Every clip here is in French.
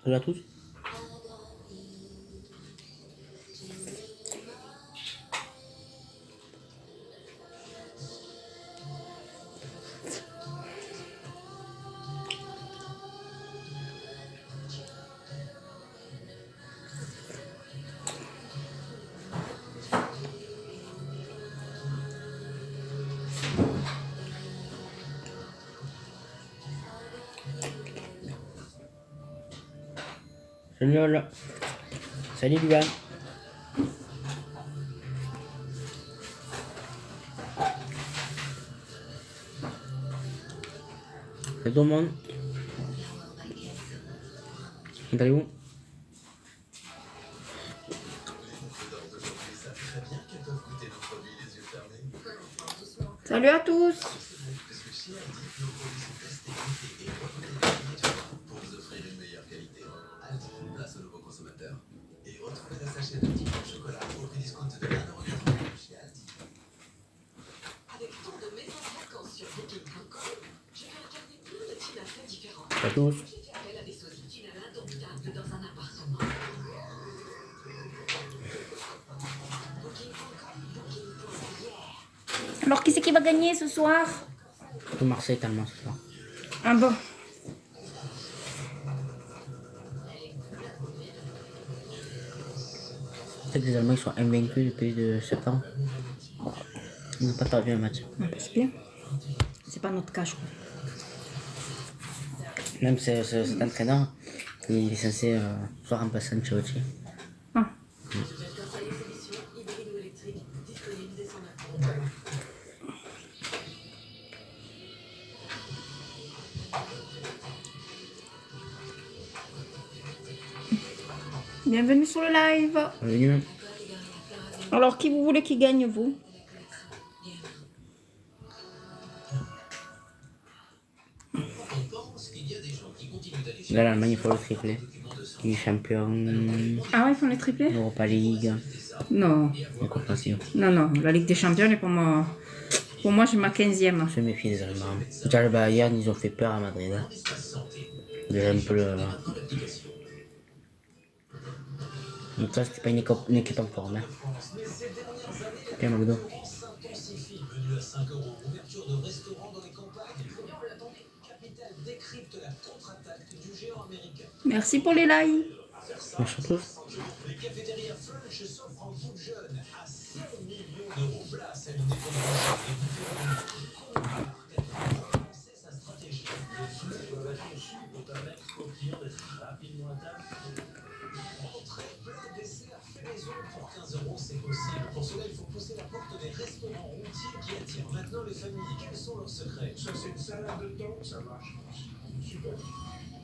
Salut à tous. Salut Lola. Salut Luan. Salut tout le monde. Comment allez-vous? Salut à tous. À tous. Alors qui c'est qui va gagner ce soir? Tout Marseille tellement ce soir. Ah bon. C'est que les Allemands ils sont invaincus depuis de septembre. Ils n'ont pas perdu un match. Ah, bah, c'est bien. C'est pas notre cas, je crois. Même cet entraîneur, il est censé soit remplacer Ancelotti. Ah. Bienvenue sur le live. Bienvenue. Alors qui vous voulez qui gagne, vous? Là, l'Allemagne, il faut le tripler. Il est champion. Ah ouais, ils font les triplés? Europa League. Non. Incompréhensible. Non, non. La Ligue des Champions est pour moi... Pour moi, j'ai ma 15e. Je me méfie des Allemands. Déjà, le Bayern, ils ont fait peur à Madrid. Déjà un peu le... Donc là, c'était pas une équipe en forme. Tiens, McDo. Merci pour les likes. Merci à tous. Pour cela, il faut pousser la porte des restaurants routiers qui attirent maintenant les familles. Quels sont leurs secrets? Ça, c'est une salade de thon, ça marche. Super.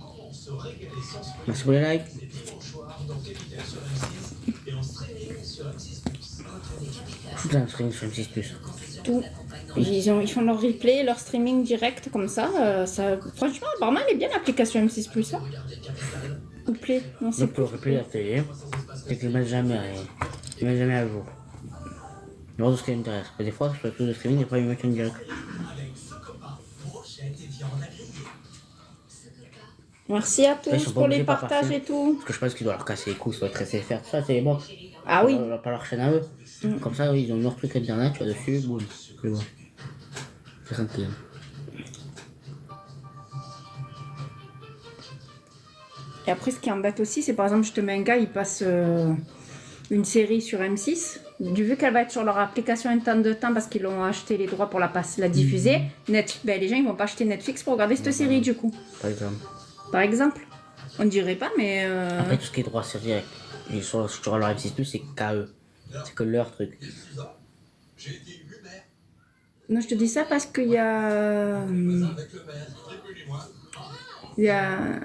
Comment se régaler sans se Merci pour les likes. C'est dimanche soir dans Capital sur M6 et en streaming sur M6+. Tout un stream sur M6+. Tout. Ils font leur replay, leur streaming direct comme ça. Franchement, apparemment, elle est bien l'application M6+. Hein. Replay. Non, c'est Donc pour replay la télé, c'est qu'ils mettent jamais à jour. Mais ce qui m'intéresse. Des fois, je fais tout de streaming et après ils mettent en direct. Merci à tous pour les partages et tout. Parce que je pense qu'ils doivent leur casser les couilles, ça doit être SFR, tout ça, c'est les box. Ah oui. Pas leur chaîne à eux. Comme ça, ils ont leur truc internet, tu vas dessus, boum, c'est bon. C'est tranquille. Et après, ce qui embête aussi, c'est par exemple, je te mets un gars, il passe une série sur M6. Vu qu'elle va être sur leur application un temps de temps parce qu'ils ont acheté les droits pour la diffuser, les gens ils vont pas acheter Netflix pour regarder cette série du coup. Par exemple. Par exemple. On dirait pas, mais. Après, tout ce qui est droit série, ils sont sur leur M6+, c'est qu'à eux. C'est que leur truc. Non, je te dis ça parce qu'il y a. Il y a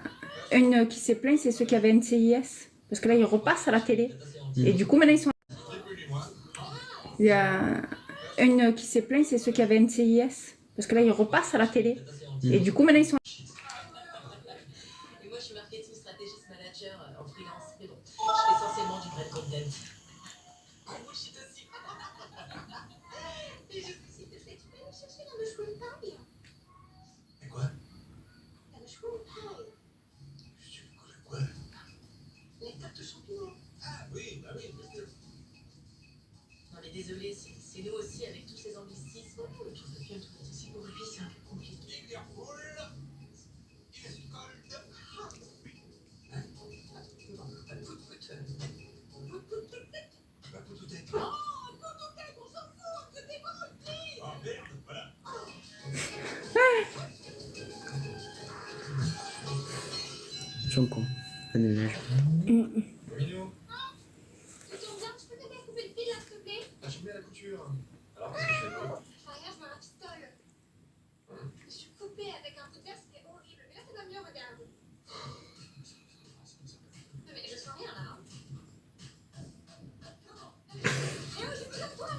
une qui s'est plaint, c'est ceux qui avaient NCIS. Parce que là, ils repassent à la télé. Et du coup, maintenant, ils sont. Il y a une qui s'est plaint, c'est ceux qui avaient NCIS. Parce que là, ils repassent à la télé. Et du coup, maintenant, ils sont. marketing stratégiste manager en freelance. Mais bon, je fais essentiellement du brand content. Moi, je suis aussi. Et je me suis dit, tu peux aller chercher la mushroom pie. Et quoi? La mushroom pie. Quoi? Les tartes aux champignons. Ah oui, bah oui, bien sûr. Non mais désolé, c'est nous aussi avec tous ces anglicismes. Je trouve bien tout ici pour lui, c'est un peu compliqué. Il est roule. Il est cold. Hein? Bah, poutoutet. Oh, Coutoutet, on s'en fout, que t'es menti. Oh merde, voilà. Ils sont cons. Ça déménage. Minou, Tu tombes bien, tu peux t'aider à couper le fil là, s'il te plaît? je suis mis à la couture. Alors, qu'est-ce que je fais de beau? Regarde, je me la pistole. Je suis coupée avec un couteau, c'était horrible. Mais là, ça va mieux, regarde. Mais je sens rien là. Eh oh, j'ai besoin de toi là.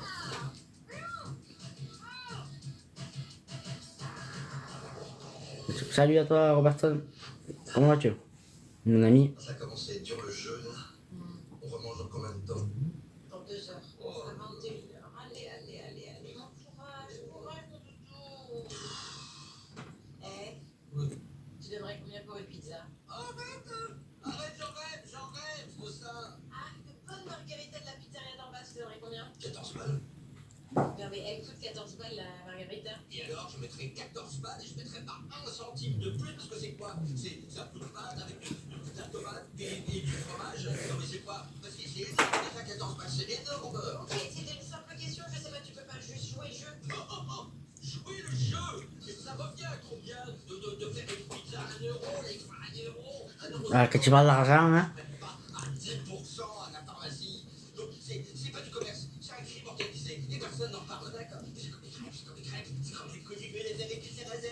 Salut à toi, Robertson. Comment vas-tu? Mon ami. Ça a commencé à être dur le jeu, là. On remange dans combien de temps? Dans 2 heures. À 21h. Allez. Mon courage, mon doudou. Eh, Oui. tu donnerais combien pour une pizza? Arrête, j'en rêve, c'est ça. Ah, une bonne margarita de la pizzeria d'en bas, tu donnerais combien? 14 balles. Non mais elle coûte 14 balles la margarita. Et alors, je mettrais 14 balles et je mettrais pas 1 centime de plus, parce que c'est quoi? C'est un peu de pâte avec de la tomate et du fromage. Non mais c'est quoi? Parce que c'est énorme, déjà 14 balles, c'est énorme. Ok, c'était une simple question, je sais pas, tu peux pas juste jouer le jeu. Jouer le jeu. Ça revient à combien de faire une pizza à 1 euro, les 1 euro, 1 euro. Ah, que tu parles d'argent, hein? Même pas à 10% à la pharmacie. Donc c'est pas du commerce, c'est un crime organisé. Et personne n'en parle, d'accord? C'est comme les crêpes, c'est comme les colibés, les avec les sarrasins,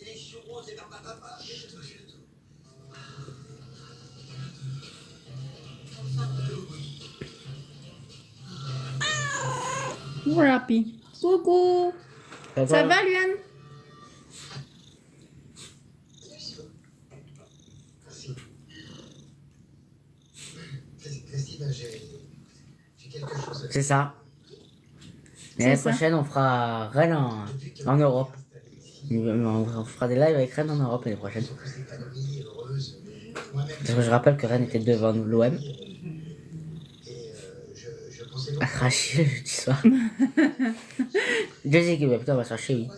les churros, les barbapapa, et tout. Rappi. Coucou. Ça va, Luan? Merci. Christine, j'ai quelque chose à C'est ça. L'année C'est ça. prochaine, on fera Rennes en Europe. On fera des lives avec Rennes en Europe l'année prochaine. Parce que je rappelle que Rennes était devant l'OM. je pensais donc Arraché le jeudi soir. Deux équipes, putain, on va se faire chier, oui.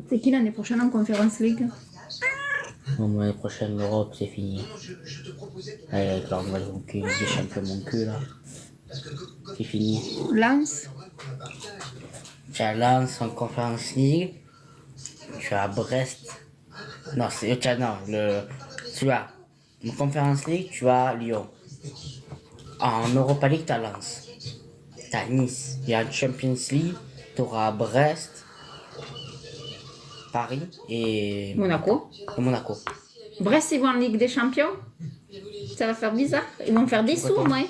C'est qui l'année prochaine en Conference League? Bon, l'année prochaine, l'Europe, c'est fini. je te proposais que Allez, avec leur nouvelle cul, des champions, mon cul, là. C'est fini. Lens? Tu as Lens en Conference League. Tu as Brest. Non, c'est non, tu as en Conference League, tu as Lyon. En Europa League, tu as Lens. Tu as Nice. Et en Champions League, tu auras Brest, Paris et Monaco. Monaco. Brest, ils vont en Ligue des Champions? Ça va faire bizarre. Ils vont faire des sous au moins.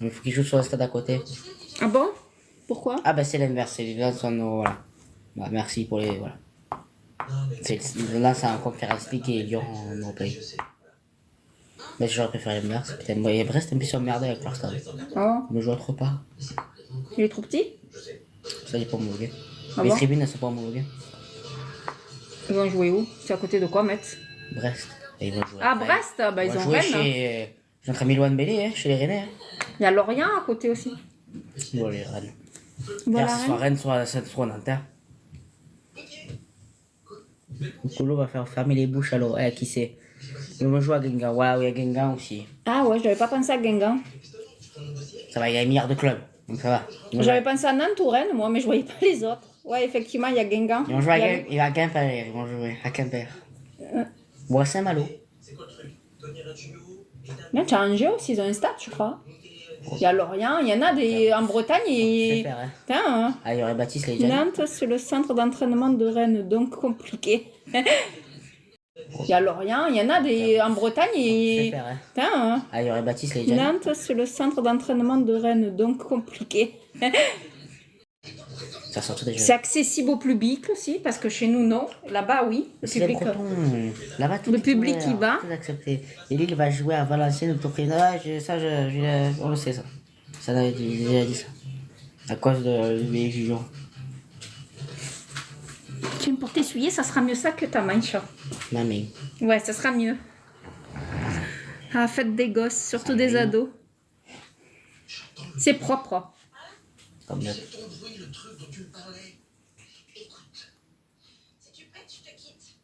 Il faut qu'ils jouent sur le stade à côté. Ah bon? Pourquoi? Ah bah c'est l'inverse, c'est les Lens sont voilà. Bah, merci pour les voilà. Là c'est en Conference League et Lyon en Europa League. Mais j'aurais préféré l'inverse. Putain, moi et Brest un peu s'emmerder avec leur stade. Oh, Le joueur trop pas. il est trop petit? Ça il est pas homologué. Ah Les bon? tribunes elles sont pas homologuées. Ils vont jouer où? C'est à côté de quoi, Metz? Brest. Et ils vont jouer. Ah, Brest? Bah, ils ont joué Rennes. chez notre ami Loan Bellé, hein, chez les Rennais. Hein. Il y a Lorient à côté aussi. Bon les Rennes. Voilà, Soit Rennes, soit Nanterre. Colo va faire fermer les bouches alors. Qui c'est? Ils vont jouer à Guingamp. Voilà, oui, à Guingamp aussi. Ah ouais, j'avais pas pensé à Guingamp. Ça va, il y a un milliard de clubs. Donc ça va. J'avais pensé à Nantes ou Rennes, moi, mais je voyais pas les autres. Ouais, effectivement, il y a Guingamp. Ils vont jouer Il y a- à Quimper. Ils vont jouer à Quimper. Ou à Saint-Malo. c'est quoi le truc? Tenir un tuyau et Là, tu as Angers aussi, ils ont un stade, je crois. Il y a Lorient, il y en a des en Bretagne C'est et. faire, hein. Putain, hein. Ah, il y aurait Baptiste, là, il est déjà Nantes, c'est le centre d'entraînement de Rennes, donc compliqué. Il y a Lorient, il y en a des en Bretagne C'est et. faire, hein. Putain, hein. Ah, il y aurait Baptiste, là, il est déjà Nantes, c'est le centre d'entraînement de Rennes, donc compliqué. Ça sort déjà. C'est accessible au public aussi, parce que chez nous, non. Là-bas, oui. Le C'est les public, Bretons. Là-bas, tout le est public ouvert, y va. tout est accepté. Et Lille va jouer à Valenciennes au Tour Président. On le sait, ça. Ça avait déjà dit ça. À cause de Louis Julian. Tiens, pour t'essuyer, ça sera mieux ça que ta manche. Ma main. Ouais, ça sera mieux. Ah, faites des gosses, surtout des ados. C'est propre. Comme le... C'est ton bruit, le truc dont tu me parlais. Écoute. Si tu pètes, je te quitte.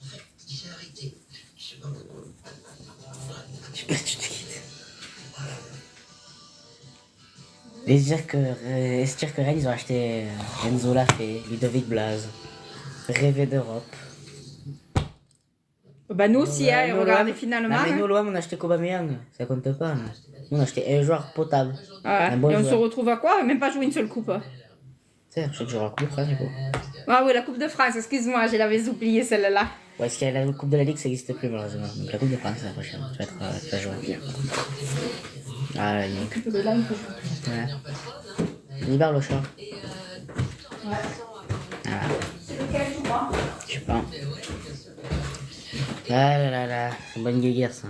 En fait, j'ai arrêté. Je sais pas pourquoi. Je sais pas si tu te quittes. Et se dire que Rennes, ils ont acheté Enzo Lafay, Ludovic Blas, Rêver d'Europe. Bah nous aussi, hein, Nous, regardez l'OM, finalement. non, mais hein. nous, l'OM, on a acheté Aubameyang, ça compte pas. Nous, on a acheté un joueur potable. Ah, Un bon et on se joueur. retrouve à quoi? Même pas joué une seule coupe. C'est un joueur à Coupe de France, du coup. Ah oui, la Coupe de France, excuse-moi, je l'avais oublié celle-là. Ouais, est-ce qu'il y a la Coupe de la Ligue, ça n'existe plus malheureusement. Donc la Coupe de France, c'est la prochaine. Tu vas jouer. Ah, là, il De là, il faut- ouais. Libère le chat. Ah, C'est lequel, tu vois? je sais pas. Ah là là là, c'est une bonne guéguerre ça.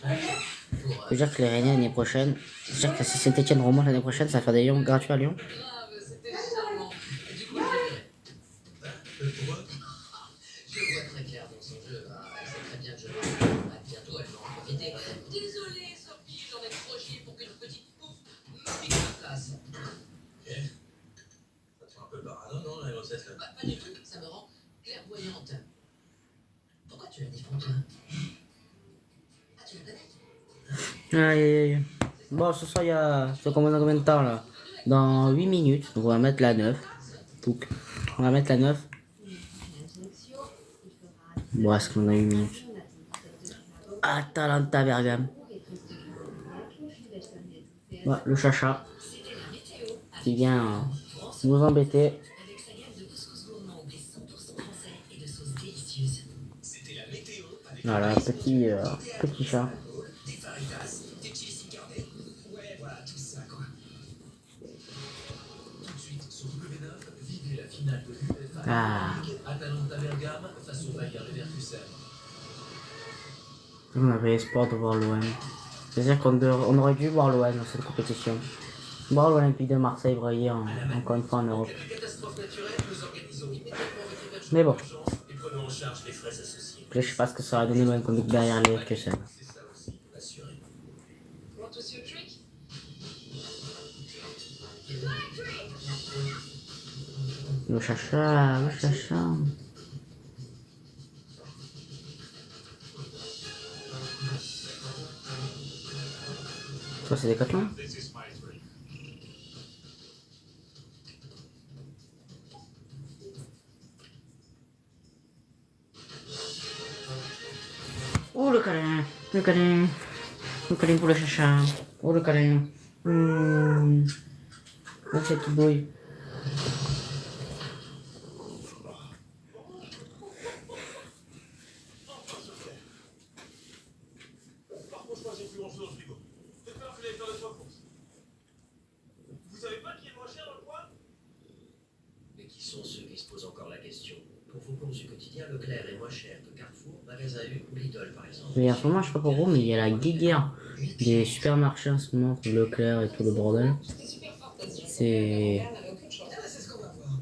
Je veux dire que les Rennais l'année prochaine, je veux dire que si Saint-Etienne remonte l'année prochaine, ça va faire des Lions gratuits à Lyon. C'était charmant. Du coup, je Pourquoi Je vois très clair dans son jeu. Elle sait très bien que je vais. Bientôt, elle va en profiter. Désolée, Sophie, j'en ai trop chié pour qu'une petite coupe me pique la place. Ça te fait un peu parano, non, la grossesse là? Pas du tout, ça me rend clairvoyante. Pourquoi tu la défends, toi? Ah, tu la connais? Aïe aïe aïe. Bon, ce soir, il y a. Ça commence dans combien de temps là? Dans 8 minutes. Donc on va mettre la 9. Donc, on va mettre la 9. Bon, est-ce qu'on a 8 minutes? Atalanta Bergame. Ouais, le chacha. Qui vient nous embêter. Avec sa gamme de couscous gourmand au blé 100% français et de sauces délicieuses. C'était la météo avec Voilà, petit chat. des faritas, des chili sin carne. Ouais, voilà, tout ça quoi. Tout de suite sur W9, vivez la finale de l'UEFA Ah. Atalanta Bergame face au Bayer Leverkusen. On avait espoir de voir l'OM. C'est-à-dire on aurait dû voir l'OM dans cette compétition. Voir l'Olympique de Marseille briller encore une fois en Europe. Catastrophe naturelle, nous organisons immédiatement votre hébergement Mais bon, d'urgence et prenons en charge les frais associés. je sais pas ce que ça va donner l'OM comme derrière les Leverkusen. C'est ça aussi, assuré. Want to see a trick? Le chacha, le chacha. Ça c'est Decathlon? Oh le câlin, le câlin, le câlin pour le chacha. Oh le câlin. Oh c'est tout beau. Par contre, moi j'ai plus grand chose dans le frigo. Peut-être falloir que j'aille faire 2-3 courses. Vous savez pas qui est le moins cher dans le coin? Mais qui sont ceux qui se posent encore la question? Pour vos courses du quotidien, Leclerc est moins cher que Carrefour, Magasin U ou Lidl par exemple. Mais en ce moment, je sais pas pourquoi, mais il y a la guéguerre des supermarchés en ce moment, entre Leclerc et tout le bordel. C'est. C'est ce qu'on va voir.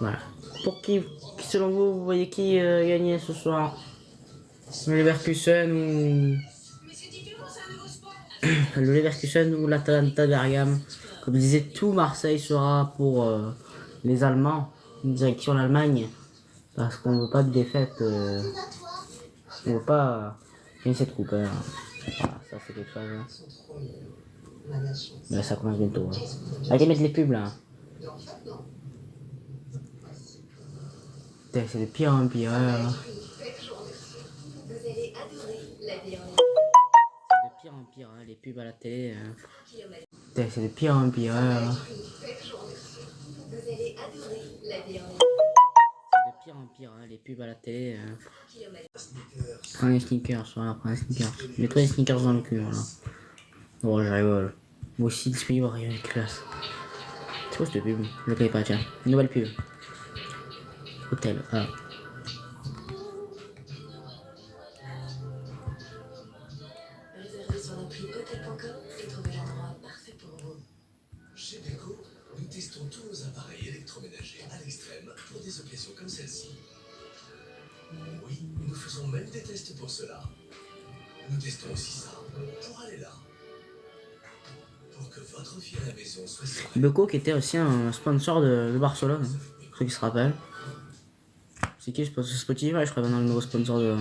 Voilà. Pour qui, selon vous, vous voyez qui gagner ce soir? Le Leverkusen ou. Mais c'est différent, c'est un nouveau sport. Le Leverkusen ou l'Atalanta Bergame. Comme je disais, tout Marseille sera pour les Allemands, direction l'Allemagne. Parce qu'on veut pas de défaite. On veut pas gagner cette coupe. Hein. Voilà, ça c'est quelque chose. Hein. Ils sont trop mignons. On a de la chance. Mais ça commence bientôt. Hein. Allez mettre les pubs là. Hein. Mais en fait, non. Putain, c'est de pire en pire. Hein. Vous allez adorer la vie en C'est de pire en pire, hein, les pubs à la télé. Hein. Putain, c'est de pire en pire. Hein. Vous allez adorer la vie en C'est de pire en pire, hein, les pubs. pubs à la télé. Prends les sneakers, voilà, prends les sneakers. Mets-toi les sneakers dans le cul, voilà. Oh, je rigole. Moi aussi, disponible, rien, classe. C'est quoi cette pub? Je le connais pas, tiens. Nouvelle pub. Hôtel, ah. Réservez sur l'appli hôtel.com et trouvez l'endroit parfait pour vous. Chez Beko, nous testons tous nos appareils électroménagers à l'extrême pour des occasions comme celle-ci. Oui, nous faisons même des tests pour cela. Nous testons aussi ça pour aller là. Pour que votre vie à la maison soit sereine. Beko qui était aussi un sponsor de Barcelone, hein, pour ceux qui se rappellent. C'est qui Spotify, je crois, maintenant le nouveau sponsor de...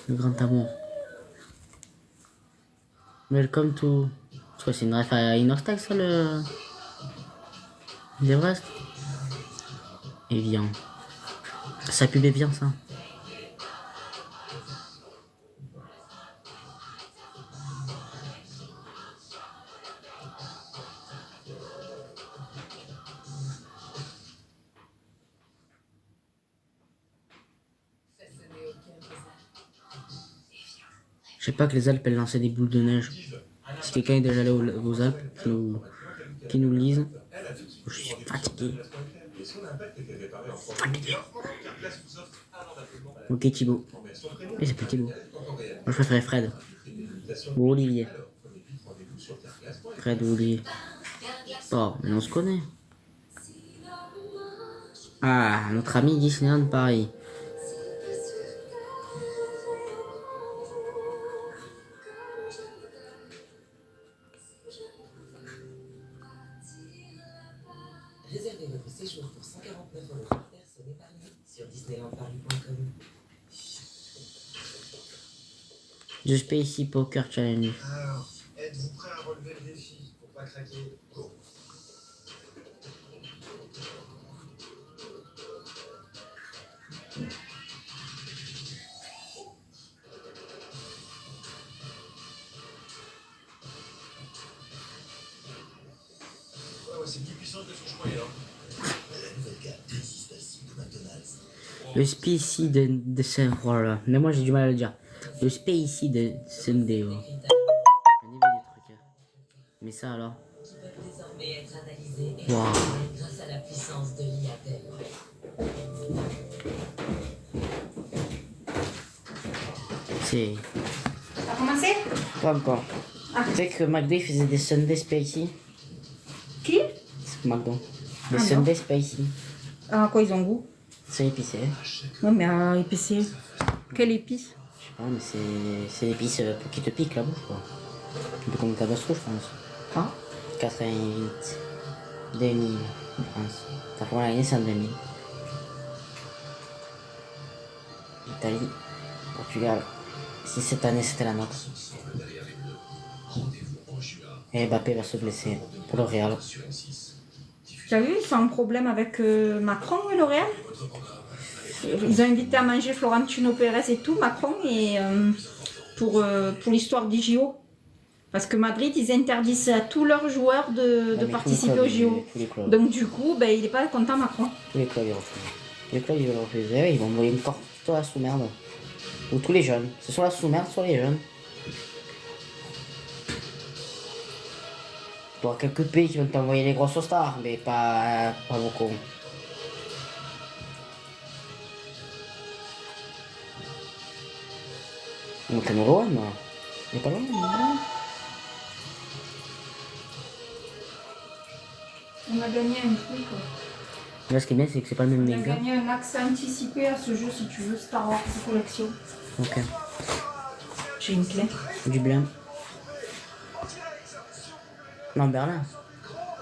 Le grand amour. Welcome to... Je crois que c'est une ref à Inoxtag, ça, le... L'Everest. Evian. Ça pub est bien, ça. Je sais pas que les Alpes elles lançaient des boules de neige. Si quelqu'un est déjà allé aux Alpes, qui nous lisent. Je suis fatigué. Fatigué. Ok Thibaut. Mais c'est pas Thibaut. Moi je préférais Fred. Ou Olivier. Fred ou Olivier. Oh, mais on se connaît. Ah, notre ami Disneyland Paris. Réservez votre séjour pour 149 € par personne et par nuit sur disneylandparis.com. The Spacey Poker Challenge. Alors, êtes-vous prêt à relever le défi pour pas craquer? Go. Ouais, c'est plus puissant que ce que je croyais. La nouvelle gamme Daisy Spicy de McDonald's. Le Spacey de Sunday. Voilà. Mais moi j'ai du mal à le dire. Le Spacey de Sunday. Ouais. Un niveau des trucs. Hein. Mais ça alors. Qui peuvent désormais être analysés et Wow. évalués grâce à la puissance de l'IATEM. C'est. Ça a commencé? Pas encore. Ah. Tu sais que McDo il faisait des Sunday Spacey. Qui? C'est McDo. Des Ah, Sunday Spacey. Ah, quoi, ils ont goût? C'est épicé. Non, mais épicé. Quelle épice? Je sais pas, mais c'est l'épice pour qui te pique la bouche quoi. Un peu comme le tabasco je pense. Ah. 88. 2000 en France. Ta première année c'est en 2000. Italie. Portugal. Si cette année c'était la nôtre. Et Mbappé va se blesser pour le Real. T'as vu, ils ont un problème avec Macron et L'Oréal. Ils ont invité à manger Florentino Pérez et tout, Macron, et pour l'histoire des JO. Parce que Madrid, ils interdisent à tous leurs joueurs de participer aux JO. Donc du coup, ben, il n'est pas content, Macron. Tous les clubs ils refusent. Les clubs ils veulent refuser, ils vont envoyer une porte sur la sous-merde. Ou tous les jeunes. C'est soit la sous-merde, soit les jeunes. Tu auras quelques pays qui vont t'envoyer les grosses stars, mais pas beaucoup. On est loin, moi. Il est pas loin, non? On a gagné un truc. Là, ce qui est bien, c'est que c'est pas le même On a manga. gagné un accès anticipé à ce jeu, si tu veux, Star Wars Collection. Ok. J'ai une clé. Du blanc. Non, Berlin.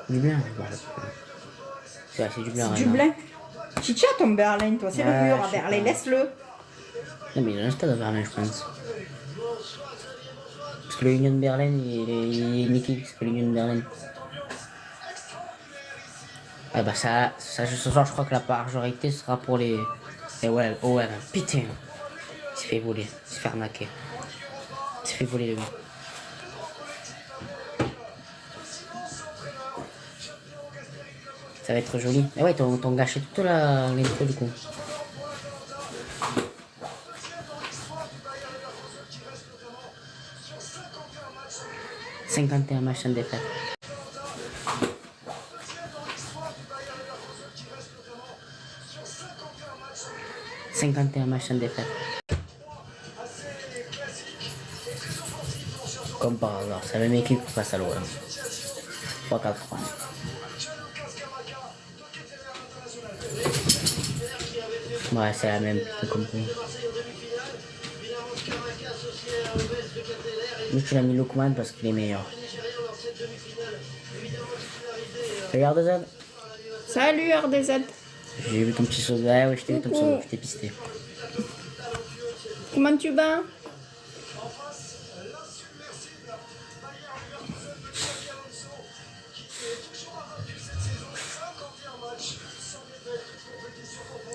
Du blanc. C'est du blanc. C'est du blanc. Chicha, ton Berlin, toi, c'est Ouais, le mur à je sais Berlin, pas. laisse-le. Non, mais il y a un stade à Berlin, je pense. Parce que le Union Berlin, il est une équipe qui s'appelle Union Berlin. Ah bah ça ce soir, je crois que la majorité sera pour les ouais, putain. Il s'est fait voler, il s'est fait arnaquer. Il s'est fait voler le gars. Ça va être joli. Mais ouais, t'ont gâché toute l'intro du coup. 51 matchs sans défaite. « 51 matchs sans défaite. Comme par hasard, c'est la même équipe qui passe à l'OM. 3-4 fois. Ouais, c'est la même, c'est comme ça. Lui, tu l'as mis Lookman parce qu'il est meilleur. Salut RDZ. Salut RDZ. J'ai vu ton petit saut. Ah ouais, je t'ai vu ton saut, je t'ai pisté. Comment tu vas?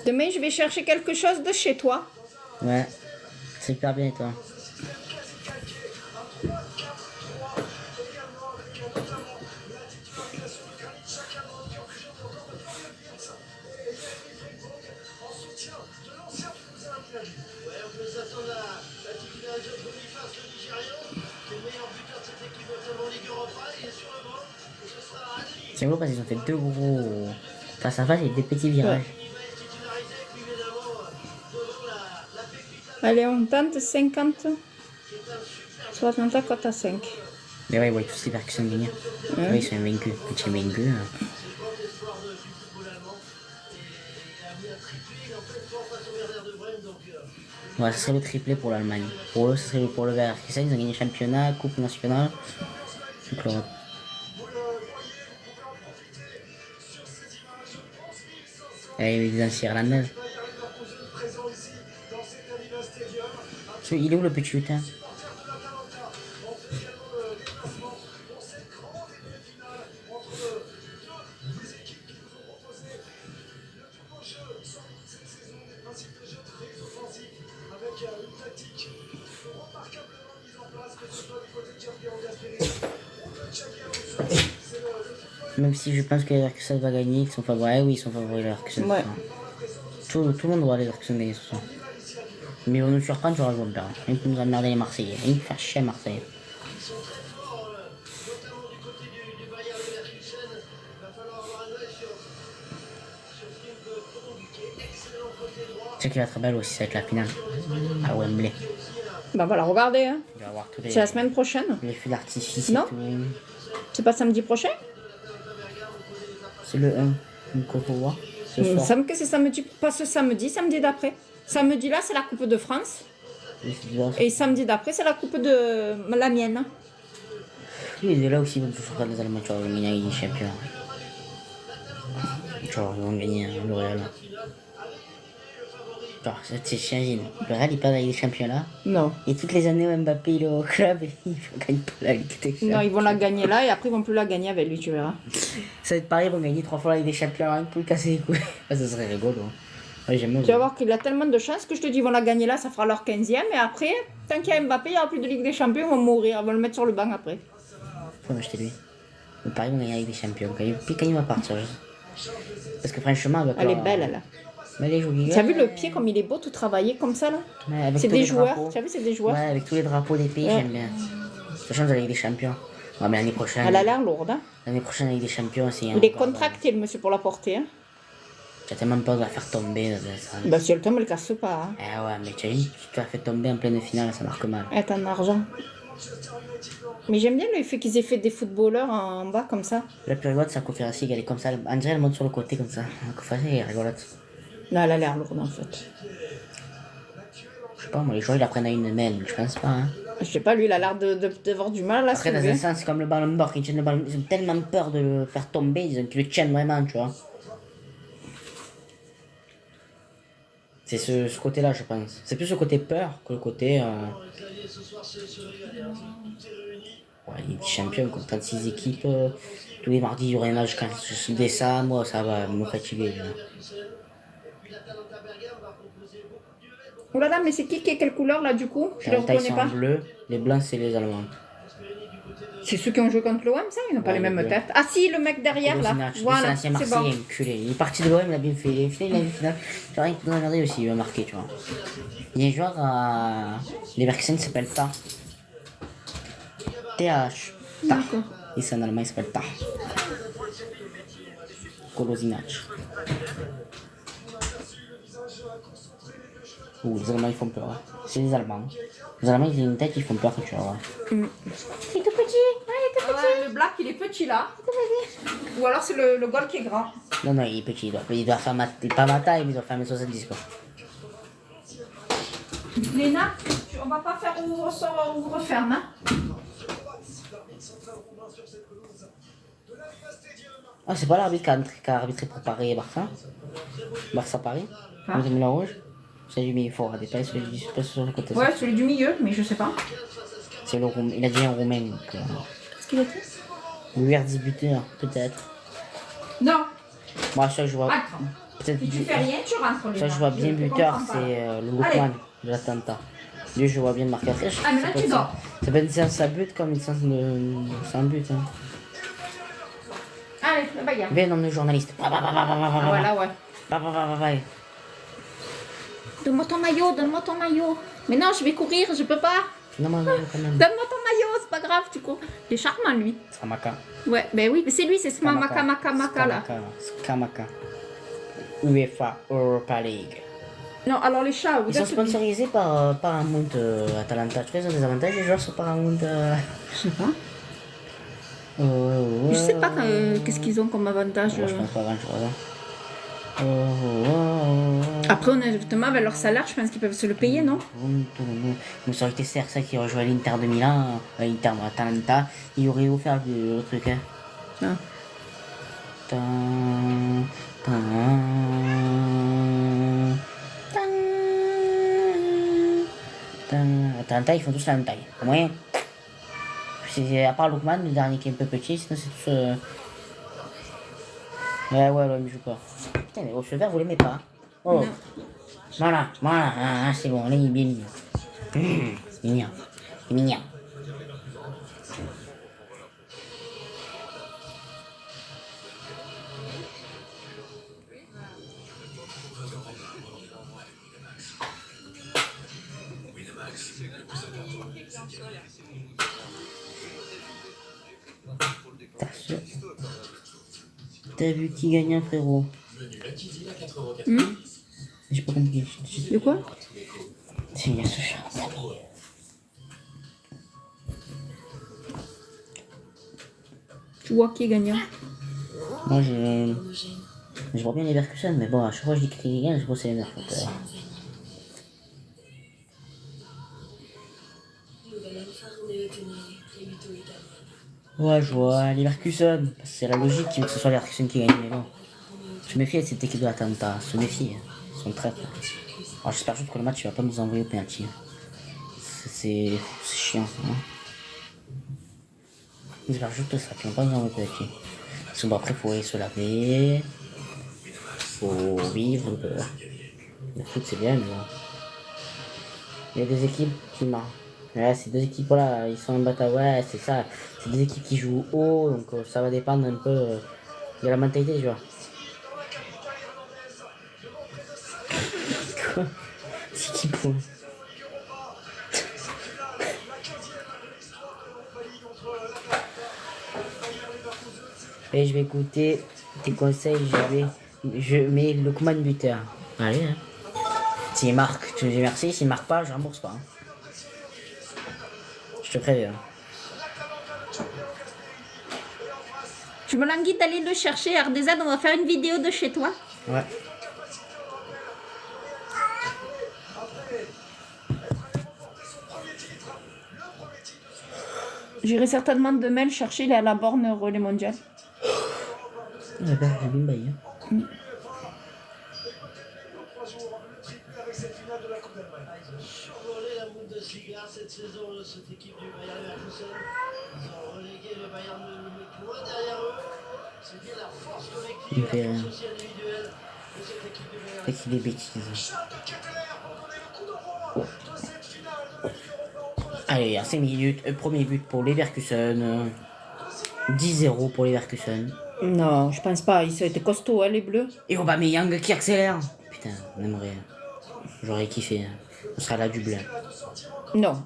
Demain, je vais chercher quelque chose de chez toi. Ouais, c'est super bien et toi. C'est beau parce qu'ils ont fait deux gros face à face et des petits virages. Ouais. Allez, on tente 50. 60 à cote à 5. Mais ouais, ouais, tous les Leverkusen gagnent. Ouais, ils sont invaincus. Quand ils sont invaincus. Ouais, ça serait le triplé pour l'Allemagne. Pour eux, ça serait pour le Leverkusen. Ils ont gagné championnat, coupe nationale. Donc l'Europe. Et les anciens irlandaises. Il est où le petit lutin? Même si je pense que Leverkusen va gagner, ils sont favoris. Oui, ils sont favoris Leverkusen. Ouais. Tout le monde voit Leverkusen gagner ce soir. Mais ils vont nous surprendre sur la zone là. Ils vont nous emmerder les Marseillais. Ils vont faire chier Marseille. Ce qui va être belle aussi, ça va être la finale à Wembley. Bah voilà, regardez. Hein. Il va y avoir tous les, C'est la semaine prochaine. les feux d'artifice. Non. C'est pas samedi prochain? C'est le 1. Donc on peut voir. Il me semble que c'est samedi, pas ce samedi, samedi d'après. Samedi là, c'est la Coupe de France. Et samedi d'après, c'est la Coupe de la mienne. Oui, et là aussi, ils vont toujours faire des Allemands. Tu vois, ils vont gagner avec des champions. Tu vois, ils vont gagner le Real. Genre, t'imagines, le Real il passe avec des champions là. Non. Et toutes les années où Mbappé il est au club, il ne gagne pas la Ligue des Champions. Non, ils vont la gagner là et après ils vont plus la gagner avec lui, tu verras. Ça va être pareil, ils vont gagner 3 fois la Ligue des Champions hein, pour le casser les couilles. Ça serait rigolo. Ouais, j'aime bien. Tu vas voir qu'il a tellement de chance que je te dis, ils vont la gagner là, ça fera leur 15e. Et après, tant qu'il y a Mbappé, il n'y aura plus de Ligue des Champions, ils vont mourir, ils vont le mettre sur le banc après. Faut m'acheter lui. Le Paris, ils vont gagner avec des champions. Puis quand il va partir. Parce que franchement, avec elle est belle, elle. Mais les joueurs. Tu as vu le pied comme il est beau, tout travaillé comme ça là? Ouais, c'est des joueurs. Tu as vu, c'est des joueurs. Ouais, avec tous les drapeaux des pays, j'aime bien. Sachant que avec des champions. Ouais, mais l'année prochaine. Elle a l'air lourde. Hein? L'année prochaine avec des champions, c'est. Il est contracté, le monsieur, pour la porter. Hein? J'ai tellement peur de la faire tomber. Ça. Bah, si elle tombe, elle casse pas. Hein? Ah ouais, mais tu te la fais tomber en pleine finale, ça marque mal. Elle est en argent. Mais j'aime bien le fait qu'ils aient fait des footballeurs en bas comme ça. La plus rigolote, c'est la Conférencier, elle est comme ça. On dirait elle monte sur le côté comme ça. La Conférencier, elle est rigolote. Non, elle a l'air lourde en fait. Je sais pas, moi, les joueurs ils la prennent à une main, je pense pas. Hein. Je sais pas, lui il a l'air d'avoir du mal à Après, dans un sens, c'est comme le ballon d'or, ils tiennent le ballon, ils ont tellement peur de le faire tomber, qu'ils le tiennent vraiment, tu vois. C'est ce côté-là, je pense. C'est plus le côté peur que le côté. Ouais, il est champion contre 36 équipes. Tous les mardis, il y aura un match quand je descends. Moi, ça va me fatiguer. Là. Oh là là, mais c'est qui est quelle couleur là du coup? Je ne Les le tailles reconnais sont pas. bleues, les blancs, c'est les Allemands. C'est ceux qui ont joué contre l'OM, ça? Ils n'ont pas Ouais, les mêmes les bleus. têtes. Ah si, le mec derrière là. Kolasinac, c'est Voilà, l'ancien c'est Marseillais, bon. enculé. Il est parti de l'OM, il a bien fait. Il a fait la finale. J'ai rien que de regarder aussi, il va marquer, tu vois. Il y a un joueur à Leverkusen qui s'appelle Ta. TH. Ta. D'accord. Et c'est en allemand, il s'appelle Ta. Kolasinac. Ouh, les Allemands ils font peur. Hein. C'est les Allemands. Les Allemands ils ont une tête, ils font peur quand tu vas voir. Il est tout petit. Ouais, le black il est petit là. Ou alors c'est le goal qui est grand. Non, non, il est petit, il doit faire pas ma taille, mais il doit faire 1m70 quoi. Léna, on va pas faire ouvre-sort, ouvre-ferme. Hein. Ah, c'est pas l'arbitre qui a arbitré pour Paris et Barça. Barça Paris. Ah. Vous avez mis la rouge. C'est du milieu, il faut regarder pas sur le côté. Ouais, celui du milieu, mais je sais pas. C'est le Roumain. Il a dit un Roumain. Donc, Qu'est-ce qu'il a dit? Luerdi buteur, peut-être. Non. Moi, ça je vois. Attends. Peut-être. Si tu fais rien, tu rentres. Ça je vois bien buteur, c'est le Lookman de l'Atlanta. Lui, je vois bien le marquatrice. Ah, mais là, tu dors. Ça peut être une séance à but comme une séance de. C'est un but. Hein. Allez, la bagarre. Viens, nom de journaliste. Ah, voilà, ouais. Donne-moi ton maillot, donne-moi ton maillot. Mais non, je vais courir, je peux pas. Non, non, quand même. Donne-moi ton maillot, c'est pas grave, tu cours. Il est charmant, lui. Skamaka. Ouais, ben oui, mais c'est lui, c'est ce Maka là. Skamaka. UEFA Europa League. Non, alors les chats, vous Ils sont êtes... sponsorisés par Paramount Atalanta. Tu vois, ils ont des avantages, les joueurs sur Paramount. Je sais pas. Je sais pas qu'est-ce qu'ils ont comme avantage. Moi, je pense pas grand-chose. Après, honnêtement, avec leur salaire, je pense qu'ils peuvent se le payer, non? Mais ça aurait été CR7 qui aurait joué à l'Inter de Milan, à l'Inter de Atalanta, il aurait offert le truc. Hein. Ah. Atalanta, ils font tous la même taille. Au moins, à part Lookman, le dernier qui est un peu petit, sinon c'est tous. Ouais, il joue pas. Putain, mais au cheveux vert, vous l'aimez pas. Oh. Non. Voilà, c'est bon, là il est bien mignon. C'est mignon. C'est mignon. T'as vu qui gagne, frérot? J'ai pas compris. De quoi? C'est bien ce chat. Tu vois qui est gagnant? Moi, je vois bien les Leverkusen, mais bon, à chaque fois que je dis qu'il gagne, je vois que c'est les Leverkusen. Ouais, je vois Leverkusen. C'est la logique qui veut que ce soit Leverkusen qui gagne, mais bon. Je me méfie de cette équipe de l'Atalanta. Je me méfie. Ils sont très forts. Alors j'espère juste que le match il va pas nous envoyer au penalty. C'est chiant ça. Hein. J'espère juste ça, qu'ils vont pas nous envoyer au penalty. Parce que bon, après, il faut se laver. Faut vivre. Le foot c'est bien, mais bon. Il y a des équipes qui marquent. Ouais, ces deux équipes là, ils sont en bataille. Ouais, c'est ça. C'est des équipes qui jouent haut, donc ça va dépendre un peu de la mentalité, tu vois. Quoi? C'est qui pour? Et je vais écouter tes conseils, je mets Lookman buteur. Allez, hein. S'il marque, tu me dis merci. S'il marque pas, je rembourse pas. Hein. Je te préviens. Je me languis d'aller le chercher. RDZ, on va faire une vidéo de chez toi. Ouais. J'irai certainement demain le chercher. Il est à la borne relais mondial. J'ai bien baillé. Ils ont survolé la Bundesliga cette saison, cette équipe du Bayern Leverkusen. Ils ont relégué le Bayern Munich loin derrière eux. C'est bien la force collective, Il fait la rien. force aussi individuelle de cette équipe du Bayern. Fait qu'il est bêtises. Charles de Ketteler pour donner le coup d'envoi de cette finale de la Ligue Europa entre la Allez, à 5 minutes, premier but pour Leverkusen. 10-0 pour Leverkusen. Non, je pense pas. Ils étaient costauds, hein, les bleus. Et Aubameyang qui accélère. Putain, on aimerait. J'aurais kiffé. On serait à la Dublin. Non.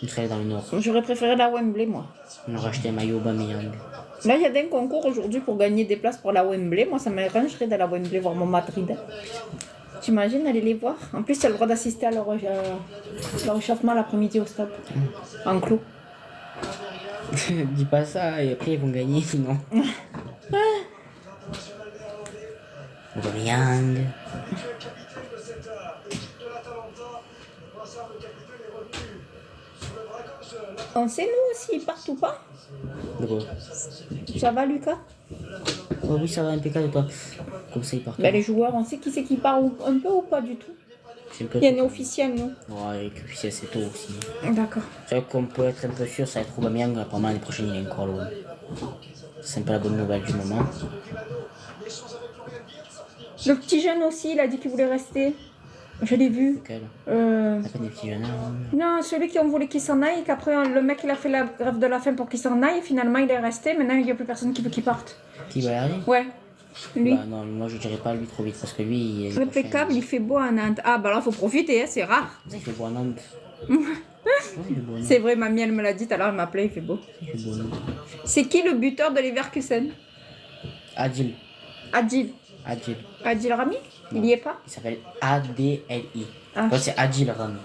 On serait dans le nord. J'aurais préféré la Wembley, moi. On aurait acheté un maillot Aubameyang. Là, il y a un concours aujourd'hui pour gagner des places pour la Wembley. Moi, ça m'arrangerait d'aller à la Wembley voir mon Madrid. T'imagines aller les voir? En plus, tu as le droit d'assister à leur échauffement l'après-midi au stade. En clos. Dis pas ça et après ils vont gagner sinon. Aubameyang. capitaine de cette équipe de l'Atalanta. Le brassard de capitaine est revenu sur le bras gauche. On sait nous aussi, ils partent ou pas? De quoi? Ça va, Lucas? Oh oui, ça va impeccable de toi. Comme ça, il part. Ben, les joueurs, on sait qui c'est qui part un peu ou pas du tout? C'est un peu. Il y en a officiel, nous. Ouais, avec officiel, c'est tôt aussi. D'accord. C'est vrai qu'on peut être un peu sûr, ça va être Aubameyang. Apparemment, l'année prochaine, il est encore loin. C'est un peu la bonne nouvelle du moment. Le petit jeune aussi, il a dit qu'il voulait rester. Je l'ai vu. Lequel? Euh... T'as pas des petits jeunes hein? Non, celui qui on voulait qu'il s'en aille, et qu'après le mec il a fait la grève de la faim pour qu'il s'en aille, et finalement il est resté, maintenant il n'y a plus personne qui veut qu'il parte. Qui va y aller? Ouais, lui. Bah non, moi je dirais pas lui trop vite parce que lui. Il est Impeccable, il fait beau à Nantes. Ah bah là faut profiter, hein, c'est rare. Il fait beau à Nantes. Ouais, il fait beau à Nantes. C'est vrai, mamie elle me l'a dit tout à l'heure, elle m'appelait, il fait beau. Il fait beau à Nantes. C'est qui le buteur de Leverkusen? Adil. Adil. Adil. Adil Rami? Il y est pas? Il s'appelle A-D-L-I. Ah. Ouais, c'est Adil Rami.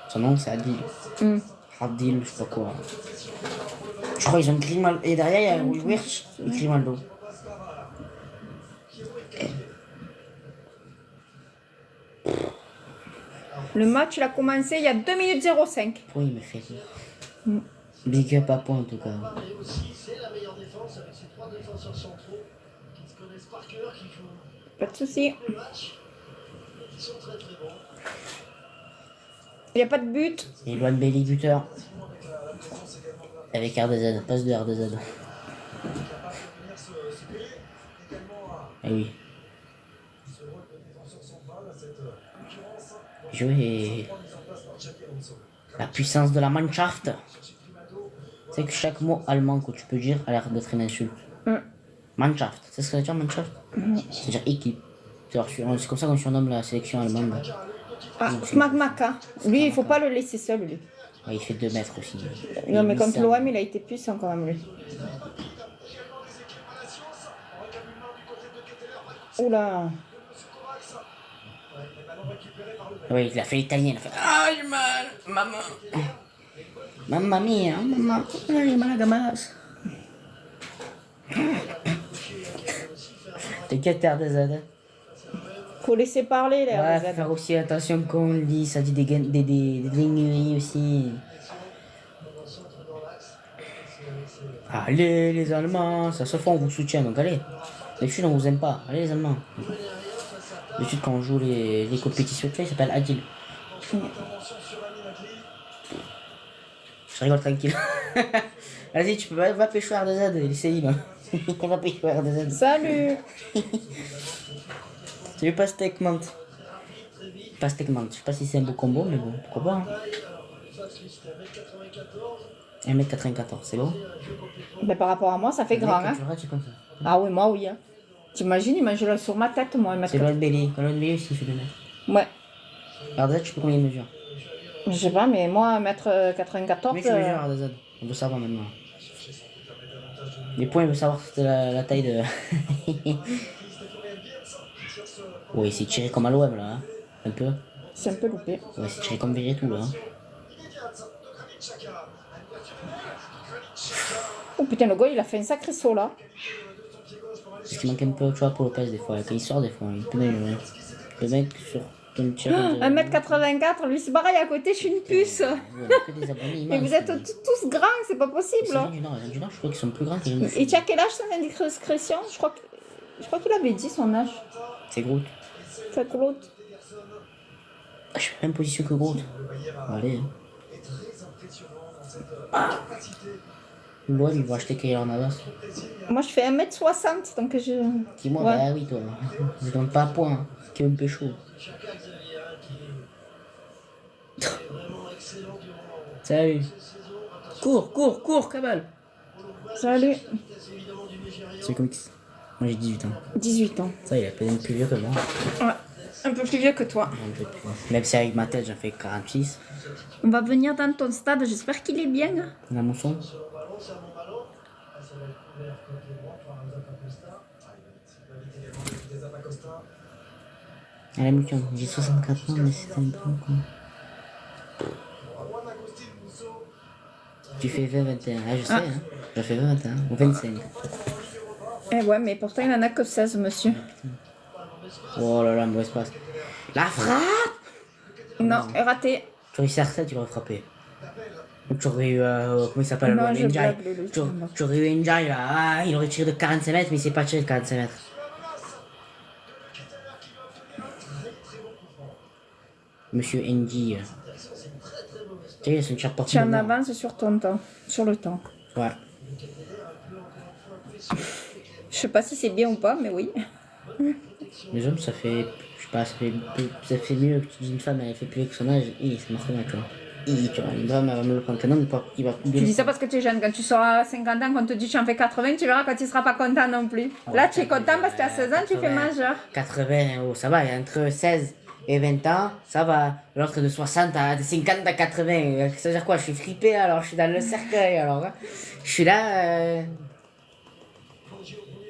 Son nom c'est Adil. Hmm. Adil, je sais pas quoi. Je crois qu'ils ont Grimaldo. Et derrière il y a Wirtz et Grimaldo. Le match il a commencé il y a 2 minutes 05. Pourquoi il me fait rire? Big up à point en tout cas. Et aussi, c'est la meilleure défense avec ces trois défenseurs centraux qui se connaissent par cœur, qui font Pas de soucis. les matchs, qui sont très très bons. Il n'y a pas de but. Et Luan Belli buteur. Avec RDZ, passe de RDZ. Eh oui. Jouer la puissance de la Mannschaft. C'est que chaque mot allemand que tu peux dire a l'air d'être une insulte. Mannschaft, c'est ce que ça veut dire Mannschaft? C'est-à-dire équipe. C'est comme ça qu'on surnomme la sélection allemande. Ah, Magmaka. Lui, il faut pas le laisser seul, lui. Ouais, il fait 2 mètres aussi. Non, mais Il contre ça. l'OM, il a été puissant quand même, lui. Oula. Oui, il a fait l'italien, il a fait ah j'ai mal, maman. Mamma mia, maman, j'ai mal à gamas. T'inquiète, RDZ. Faut laisser parler, là. Ouais, les faut aides. faire aussi attention quand on le dit, ça dit des dingueries aussi. Allez les Allemands, ça se fait on vous soutient, donc allez. D'habitude on vous aime pas, allez les Allemands. D'habitude quand on joue les compétitions, tu vois, il s'appelle Adil. Je rigole tranquille. Vas-y, tu peux va pécho RDZ, il est libre. On va pécho RDZ. Salut. Tu veux Pastèque menthe? Pastèque menthe, je sais pas si c'est un beau combo, mais bon, pourquoi pas. Hein. 1m94, c'est bon? Ben, par rapport à moi, ça fait grand, hein. Tu rates, c'est comme ça. Ah oui, moi, oui. Hein. T'imagines, il mange sur ma tête, moi. C'est Loan Belli. Loan Belli aussi, il fait 2 mètres. Ouais. RDZ, tu peux combien il mesure? Je sais pas, mais moi, 1m94... Mais tu mesures RDZ, on veut savoir maintenant. Les points, il veut savoir c'était la taille de. Ouais, il s'est tiré comme à l'OM là, hein. Un peu. C'est un peu loupé. Ouais, il s'est tiré comme Verretou là. Hein. Oh putain, le gars, il a fait un sacré saut, là. Parce qu'il manque un peu, tu vois, pour Lopez des fois. Quand il sort des fois, il peut mesurer. Le mec sur ton tir. 1m84, lui, c'est pareil, à côté, je suis une puce. Que des abonnés Mais immenses. vous êtes tous grands, c'est pas possible. Les gens du Nord, je crois qu'ils sont plus grands que les gens du Et Sud. tu as quel âge sans indiscrétion? Je crois qu'il avait dit son âge. C'est Groot. C'est Claude. Je fais la même position que Groot. Allez. Bon, il va acheter Keylor Navas. Moi, je fais 1m60, donc je... Dis-moi, Ouais. bah oui, toi. Je donne pas point. Qui est un peu chaud. Salut. Cours, cabal. Salut. C'est comics. Moi j'ai 18 ans. 18 ans. Ça, il est peut-être plus vieux que moi. Ouais. Un peu plus vieux que toi. Un peu plus. Même si avec ma tête, j'en fais 46. On va venir dans ton stade, j'espère qu'il est bien. Hein. La mousson. Elle est mutuelle. J'ai 64 ans, mais c'est un peu con. Tu fais 20-21. Ah, je sais, hein. Je fais 20-21. Ou 25. Eh ouais, mais pourtant, il en a que 16, monsieur. Oh là là, mauvaise passe. La frappe! Non, raté. Tu aurais eu CR7, tu l'aurais frappé. Ou tu aurais eu. Comment il s'appelle? Non, je Njai. blague, le Tu aurais eu Njai là. Ah, il aurait tiré de 45 mètres, mais il s'est pas tiré de 45 mètres. Monsieur NG. Tu sais, c'est une chape portée. Tu en avances sur ton temps, sur le temps. Ouais. Je sais pas si c'est bien ou pas, mais oui. Les hommes, ça fait. Je sais pas, ça fait mieux que tu dis une femme, elle fait plus vieux que son âge. C'est marqué, tu vois. Tu vois, une femme, elle va me le prendre. Un homme, il va. Tu dis ça parce que tu es jeune. Quand tu seras 50 ans, qu'on te dit que tu en fais 80, tu verras quand tu seras pas content non plus. Là, tu es content parce que tu as 16 ans, tu fais majeur. 80, oh, ça va, entre 16 et 20 ans, ça va. L'autre de 60 à 50 à 80, ça veut dire quoi? Je suis flippé alors, je suis dans le cercueil alors. Hein. Je suis là.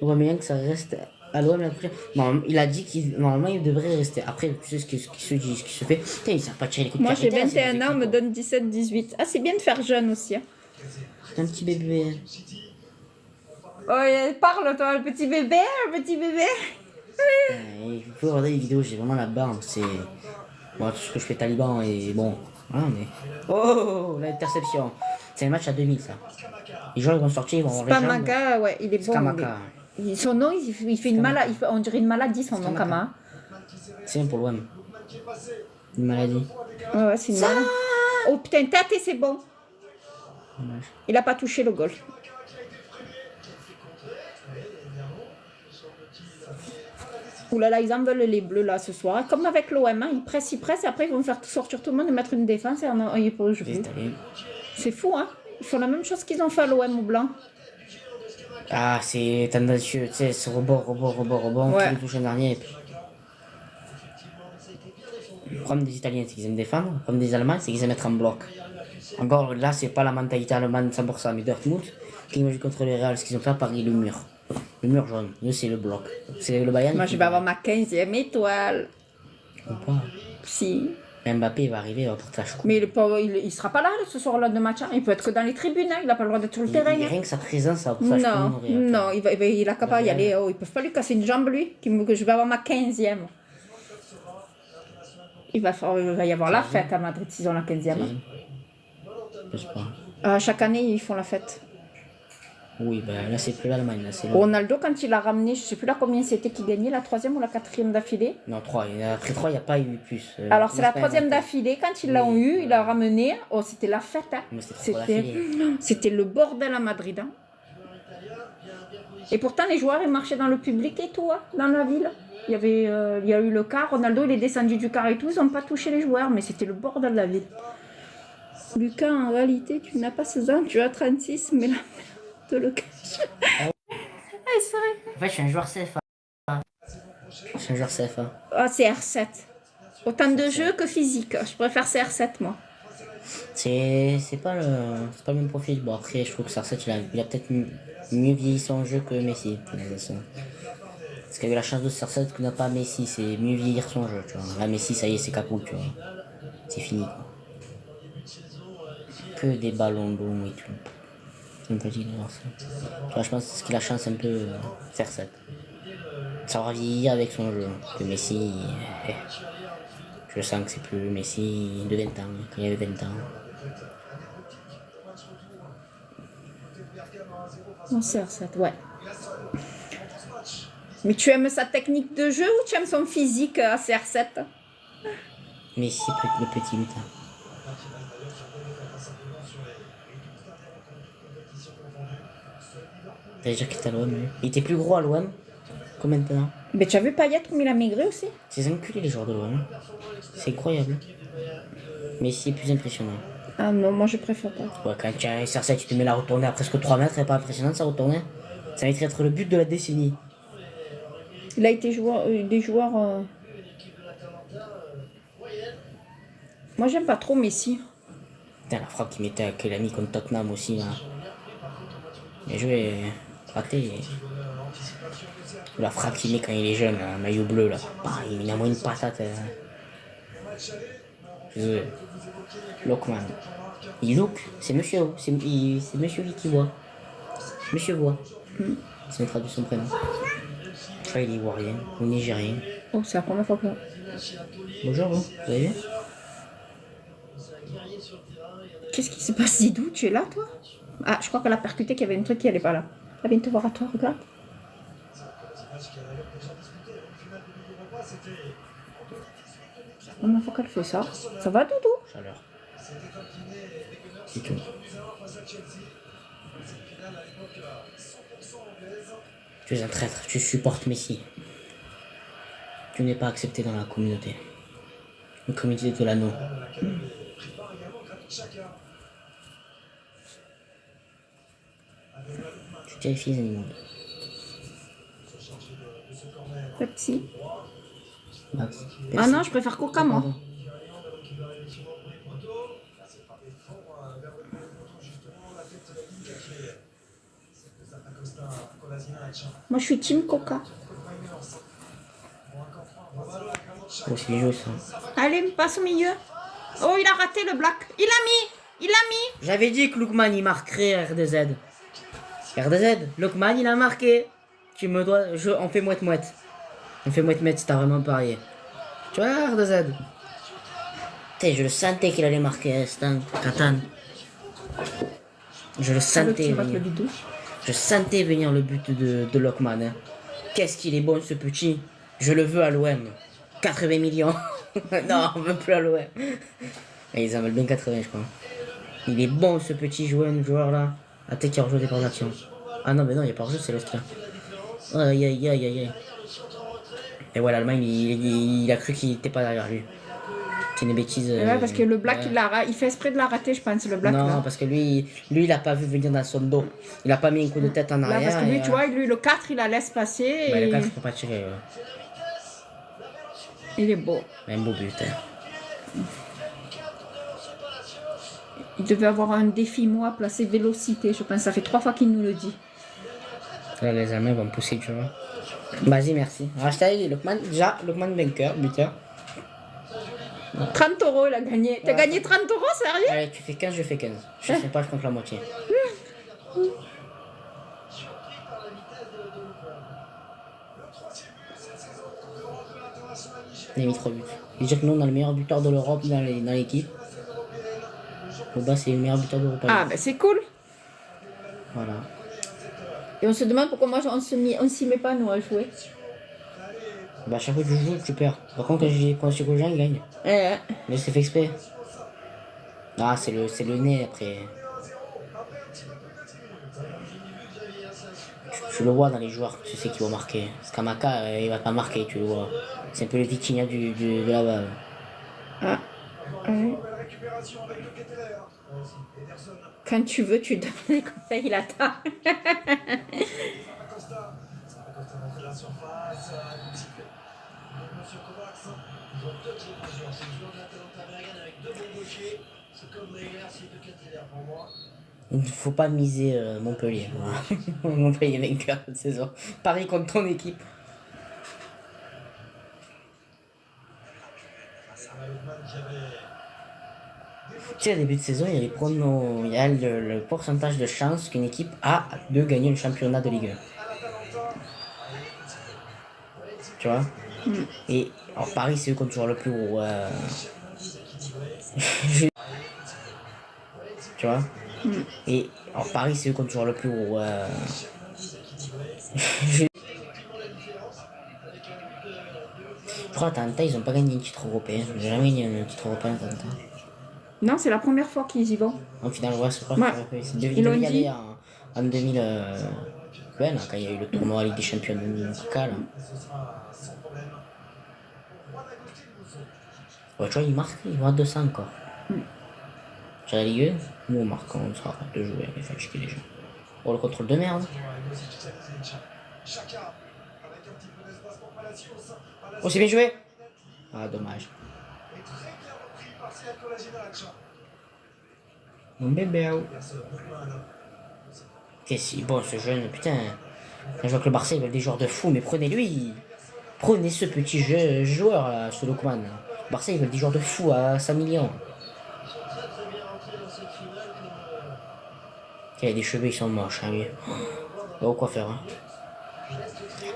On voit bien que ça reste à l'OM la prochaine. Non, il a dit qu'il normalement il devrait rester. Après, tu sais ce qui se dit, ce qui se fait. Putain, il ne sert pas de tirer les coups de Moi, j'ai pied, 21 ans, on me donne 17-18. Ah, c'est bien de faire jeune aussi. Hein. C'est un petit bébé. Oh, parle toi, le petit bébé, le petit bébé. Il faut regarder les vidéos, j'ai vraiment la barbe. C'est. Bon, tout ce que je fais taliban et bon. Voilà, mais. Oh, l'interception. C'est un match à 2000 ça. Les gens ils vont sortir, ils vont avoir les jambes. Spamaka, ouais, il est bon. Skamaka. Son nom, il fait une maladie. On dirait une maladie, son nom, Skamaka. Kama. C'est bien pour l'OM. Une maladie. Ouais, c'est une maladie. Oh putain, tâté, c'est bon. Il a pas touché le goal. Ouh là là, ils en veulent les bleus là ce soir. Comme avec l'OM, hein, ils pressent, et après ils vont faire sortir tout le monde et mettre une défense et ils peuvent jouer. Les Italiens. C'est fou, hein. Ils font la même chose qu'ils ont fait à l'OM au blanc. Ah, c'est tendancieux, tu sais, ce rebond, Ouais. qui touche un dernier. Et puis... Le problème des Italiens, c'est qu'ils aiment défendre. Le problème des Allemands, c'est qu'ils aiment être en bloc. Encore là, c'est pas la mentalité allemande 100%, mais Dortmund, qui joue contre les Real, ce qu'ils ont fait à Paris, le mur. Le mur jaune, nous c'est le bloc. C'est le Bayern. Moi, je vais avoir ma 15e étoile. Ou pas. Si. Mbappé va arriver, il va porter la choucroute. Mais le pauvre, il sera pas là ce soir-là de match. Hein. Il peut être que dans les tribunes. Hein. Il n'a pas le droit d'être sur le terrain. Hein. Rien que sa présence, ça va pour ça, je peux Non, mourir. non, il a capable d'y aller. Oh, ils peuvent pas lui casser une jambe, lui. Que je vais avoir ma 15e. Il va y avoir la fête à Madrid s'ils ont la 15e. Je sais pas. Chaque année, ils font la fête. Oui, ben là c'est plus l'Allemagne, là c'est le... Ronaldo, quand il a ramené, je sais plus là combien c'était qui gagnait, la 3e ou la 4e d'affilée. Non, 3. Après 3, il n'y a pas eu plus. Alors, c'est la pas 3e d'affilée. Quand ils l'ont eu, il l'a ramené. Oh, c'était la fête. Hein. Mais c'était trop d'affilée. C'était le bordel à Madrid. Hein. Et pourtant, les joueurs, ils marchaient dans le public et tout, hein, dans la ville. Il y a eu le car. Ronaldo, il est descendu du car et tout. Ils n'ont pas touché les joueurs, mais c'était le bordel de la ville. Lucas, en réalité, tu n'as pas 16 ans, tu as 36, mais la merde te le cache. C'est vrai. En fait, je suis un joueur CFA. Je suis un joueur CFA. Ah, c'est R7. Autant de jeux que physique. Je préfère CR7, moi. C'est pas le même profil. Bon, après, je trouve que CR7, il a peut-être mieux vieilli son jeu que Messi. Parce qu'il a eu la chance de CR7 que n'a pas Messi. C'est mieux vieillir son jeu, tu vois. Là, Messi, ça y est, c'est capot, tu vois. C'est fini, quoi. Que des ballons d'eau et tout. C'est un petit garçon. Tu vois, je pense que ce qu'il a chance un peu CR7. Ça va vieillir avec son jeu. Que Messi, je sens que c'est plus Messi de 20 ans, quand il avait 20 ans. Non, CR7, ouais. Mais tu aimes sa technique de jeu ou tu aimes son physique à CR7? Messi, le petit lutin. T'allais dire qu'il était à l'OM, lui. Il était plus gros à l'OM que maintenant. Mais tu as vu Payet comme il a maigré aussi? C'est des enculés les joueurs de l'OM. C'est incroyable. Messi est plus impressionnant. Ah non, moi je préfère pas. Ouais, quand tu as un SR7, tu te mets la retourner à presque 3 mètres, c'est pas impressionnant ça retourner. Ça va être le but de la décennie. Il a été joueur, des joueurs. Moi j'aime pas trop Messi. Putain, la frappe qu'il mettait avec Kelani contre Tottenham aussi là. Bien joué, raté. La frappe qu'il met quand il est jeune, là, maillot bleu là. Bah, il a moins une patate. Désolé. Lockman. Il look, c'est monsieur, c'est monsieur qui voit. Monsieur voit. C'est une traduction prénom. Je crois qu'il est ivoirien ou nigérien. Oh, c'est la première fois que. Bonjour, vous allez bien? Qu'est-ce qui se passe, Zidou? Tu es là, toi? Ah, je crois qu'elle a percuté qu'il y avait un truc qui allait pas là. Elle vient te voir à toi, regarde. C'est la première fois qu'elle fait ça. Ça va, Doudou? Chaleur. C'est tout. Tu es un traître, tu supportes Messi. Tu n'es pas accepté dans la communauté. Une communauté de l'anneau. Tu terrifies les animaux. Pepsi. Max. Ah non, je préfère Coca, moi. Pardon. Moi, je suis team Coca. Oh, c'est joli ça. Allez, passe au milieu. Oh, il a raté le black. Il l'a mis. Il l'a mis. J'avais dit que Lookman il marquerait RDZ. RDZ, Lookman il a marqué. Tu me dois. On fait mouette-mouette. On fait mouette-mouette si t'as vraiment parié. Tu vois, RDZ. Putain, je le sentais qu'il allait marquer, Stan. Katan. Je le sentais venir. Je sentais venir le but de Lockman. Hein. Qu'est-ce qu'il est bon ce petit. Je le veux à l'OM. 80 millions. Non, on veut plus à l'OM. Ils en veulent bien 80, je crois. Il est bon ce petit joueur là. Attends qu'il a rejoué des par d'action. Ah non, mais non, il n'y a pas rejou, c'est l'autre là. Aïe aïe aïe aïe aïe. Et voilà, l'Allemagne, il a cru qu'il n'était pas derrière lui. C'est une bêtise. Ouais, parce que le black, il fait exprès de la rater, je pense, le black. Non, là. parce que lui, il a pas vu venir dans son dos. Il a pas mis un coup de tête en Là, arrière. parce que lui, tu vois, lui, le 4, il la laisse passer. Bah, Et... le 4, il faut pas tirer. Il est beau. Un beau but. Hein. Il devait avoir un défi, moi, placé vélocité, je pense. Ça fait 3 fois qu'il nous le dit. Là, les Allemands vont pousser, tu vois. Vas-y, merci. Hashtag Lookman, déjà, Lookman vainqueur, buteur. 30 €, il a gagné. T'as gagné 30 €, sérieux? Allez, tu fais 15, je fais 15. Je sais pas, je compte la moitié. Il a mis 3 buts. Il dit que nous, on a le meilleur buteur de l'Europe dans l'équipe. Boba, c'est le meilleur buteur d'Europe. Ah, ben c'est cool. Voilà. Et on se demande pourquoi moi, on s'y met pas, nous, à jouer. Bah, à chaque fois que tu joues, tu perds. Par contre, quand je suis Gauguin, il gagne. Mais c'est fait exprès. Ah, c'est le nez après. Tu le vois dans les joueurs, tu sais qui vont marquer. Skamaka, il va pas marquer, tu le vois. C'est un peu le Vitinha de là-bas. Ah. Ouais. Quand tu veux, tu donnes des conseils, il attend. Il ne faut pas miser Montpellier. Voilà. Montpellier vainqueur cette saison. Paris contre ton équipe. Tu sais, au début de saison, il y a le pourcentage de chance qu'une équipe a de gagner le championnat de Ligue 1. Tu vois? Et alors, Paris, c'est eux qui ont toujours le plus gros. Tu vois? Et alors, Paris, c'est eux qui ont toujours le plus gros. Je crois qu'Atalanta, ils ont pas gagné un titre européen. J'ai jamais gagné un titre européen Atalanta. Non, c'est la première fois qu'ils y vont. En finale, ouais, c'est pas Ouais. Ils devaient y dit. aller en 2000. Ouais, là, quand il y a eu le tournoi Ligue des Champions de Mika, là. Ouais, tu vois, il marque 200 encore. Sur la Ligue 1, nous on marque, on sera de jouer, on est fatigué déjà. Oh, le contrôle de merde. Oh, c'est bien joué. Ah, dommage. Mon bébé. Qu'est-ce que bon, ce jeune, putain. Quand je vois que le Barça, ils veulent des joueurs de fou, mais prenez-lui. Prenez ce petit joueur, là, ce Lokman. Le Barça, ils veulent des joueurs de fou à 5 millions. Il a des cheveux, ils sont moches, hein, lui. Oh, quoi faire, hein.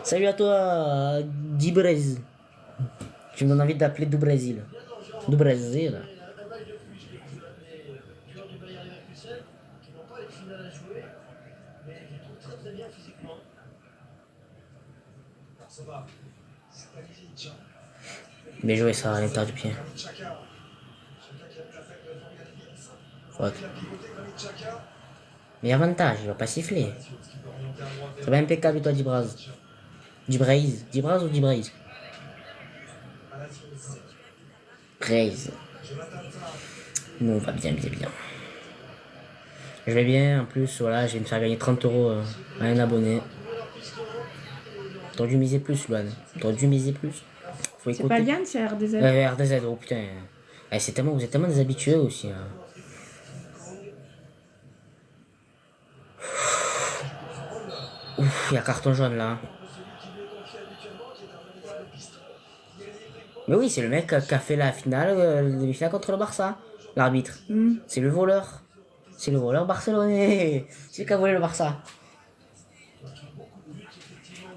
Salut à toi, Dibrez. Tu me donnes envie d'appeler du Brésil. Du Brésil. Bien joué ça à l'intérieur du pied. Faute. Mais avantage, il va pas siffler. Ça va impeccable toi Dibraz. Dibraz ou Dibraz? Braise. Non, pas bien. Je vais bien, en plus, voilà, je vais me faire gagner 30 € à un abonné. T'aurais dû miser plus, Luan. T'aurais dû miser plus. Faut écouter. C'est pas Liane, c'est RDZ. RDZ, oh putain. Eh, vous êtes tellement déshabitués aussi. Hein. Ouf, il y a carton jaune là. Mais oui, c'est le mec qui a fait la finale, demi-finale contre le Barça. L'arbitre. C'est le voleur. C'est le voleur barcelonais. C'est lui qui a volé le Barça.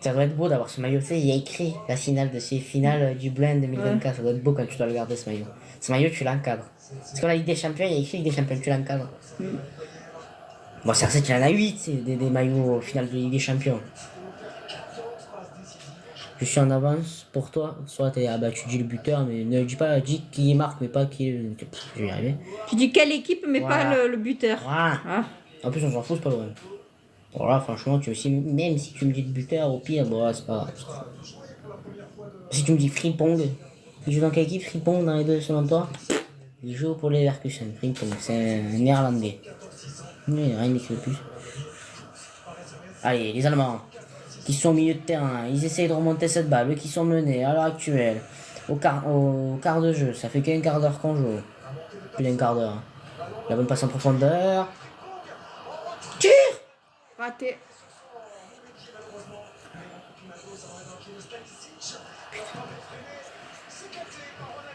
Ça doit être beau d'avoir ce maillot. Tu sais, il y a écrit la finale de ces finales du Blend 2024. Ça doit être beau quand tu dois le garder ce maillot. Ce maillot, tu l'encadres. Parce que la Ligue des Champions, il y a écrit Ligue des Champions, tu l'encadres. Bon, c'est qu'il y en a 8, c'est des maillots au final de Ligue des Champions. Je suis en avance pour toi. Soit tu dis le buteur, mais ne dis pas, dis qui marque, mais pas qui. Je vais y arriver. Tu dis quelle équipe, mais Voilà. pas le buteur. Voilà. Ah. En plus, on s'en fout, c'est pas loin. Voilà, franchement, même si tu me dis le buteur, au pire, bon, c'est pas grave. Si tu me dis Frimpong, il joue dans quelle équipe Frimpong dans les deux selon toi? Il joue pour les Leverkusen, Frimpong, c'est un néerlandais. Oui, rien d'écrit de plus. Allez, les Allemands, qui sont au milieu de terrain, ils essayent de remonter cette balle, eux qui sont menés à l'heure actuelle, au quart de jeu, ça fait qu'un quart d'heure qu'on joue. Plus d'un quart d'heure. La bonne passe en profondeur. Tire! Raté.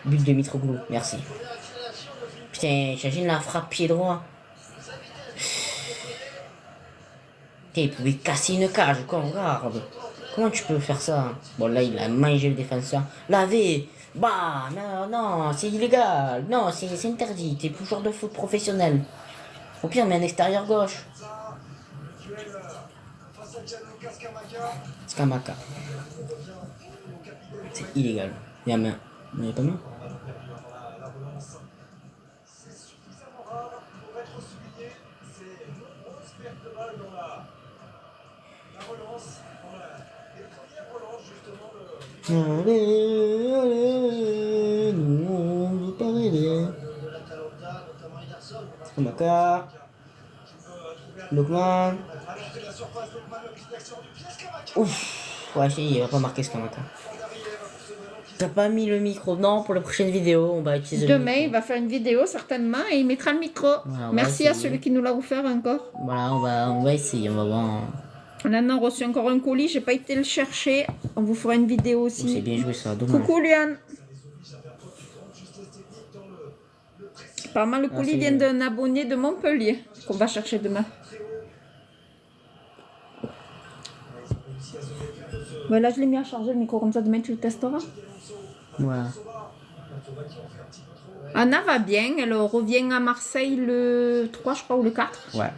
But de Mitroglou, merci. Putain, j'imagine la frappe pied droit. Putain, il pouvait casser une cage, quoi, regarde. Comment tu peux faire ça? Bon, là, il a mangé le défenseur. Lavé. Bah, non, c'est illégal. Non, c'est interdit. T'es plus joueur de foot professionnel. Au pire, mais un extérieur gauche. Skamaka. C'est illégal. Il y a main. Il n'y a pas main? Allez, nous on veut pas rêver. Skamaka. Lokman. Ouf. Ouais, il va pas marquer Skamaka. T'as pas mis le micro? Non, pour la prochaine vidéo, on va utiliser le Demain, micro. il va faire une vidéo certainement et il mettra le micro. Voilà, Merci à essayer. celui qui nous l'a offert encore. Voilà, on va essayer, on va voir. On en a reçu encore un colis, j'ai pas été le chercher. On vous fera une vidéo C'est aussi. bien joué ça, dommage. Coucou Luan. Apparemment le colis c'est vient bien. d'un abonné de Montpellier qu'on va chercher demain. Voilà, je l'ai mis à charger le micro, comme ça demain tu le testeras. Voilà. Anna va bien, elle revient à Marseille le 3 je crois ou le 4. Ouais.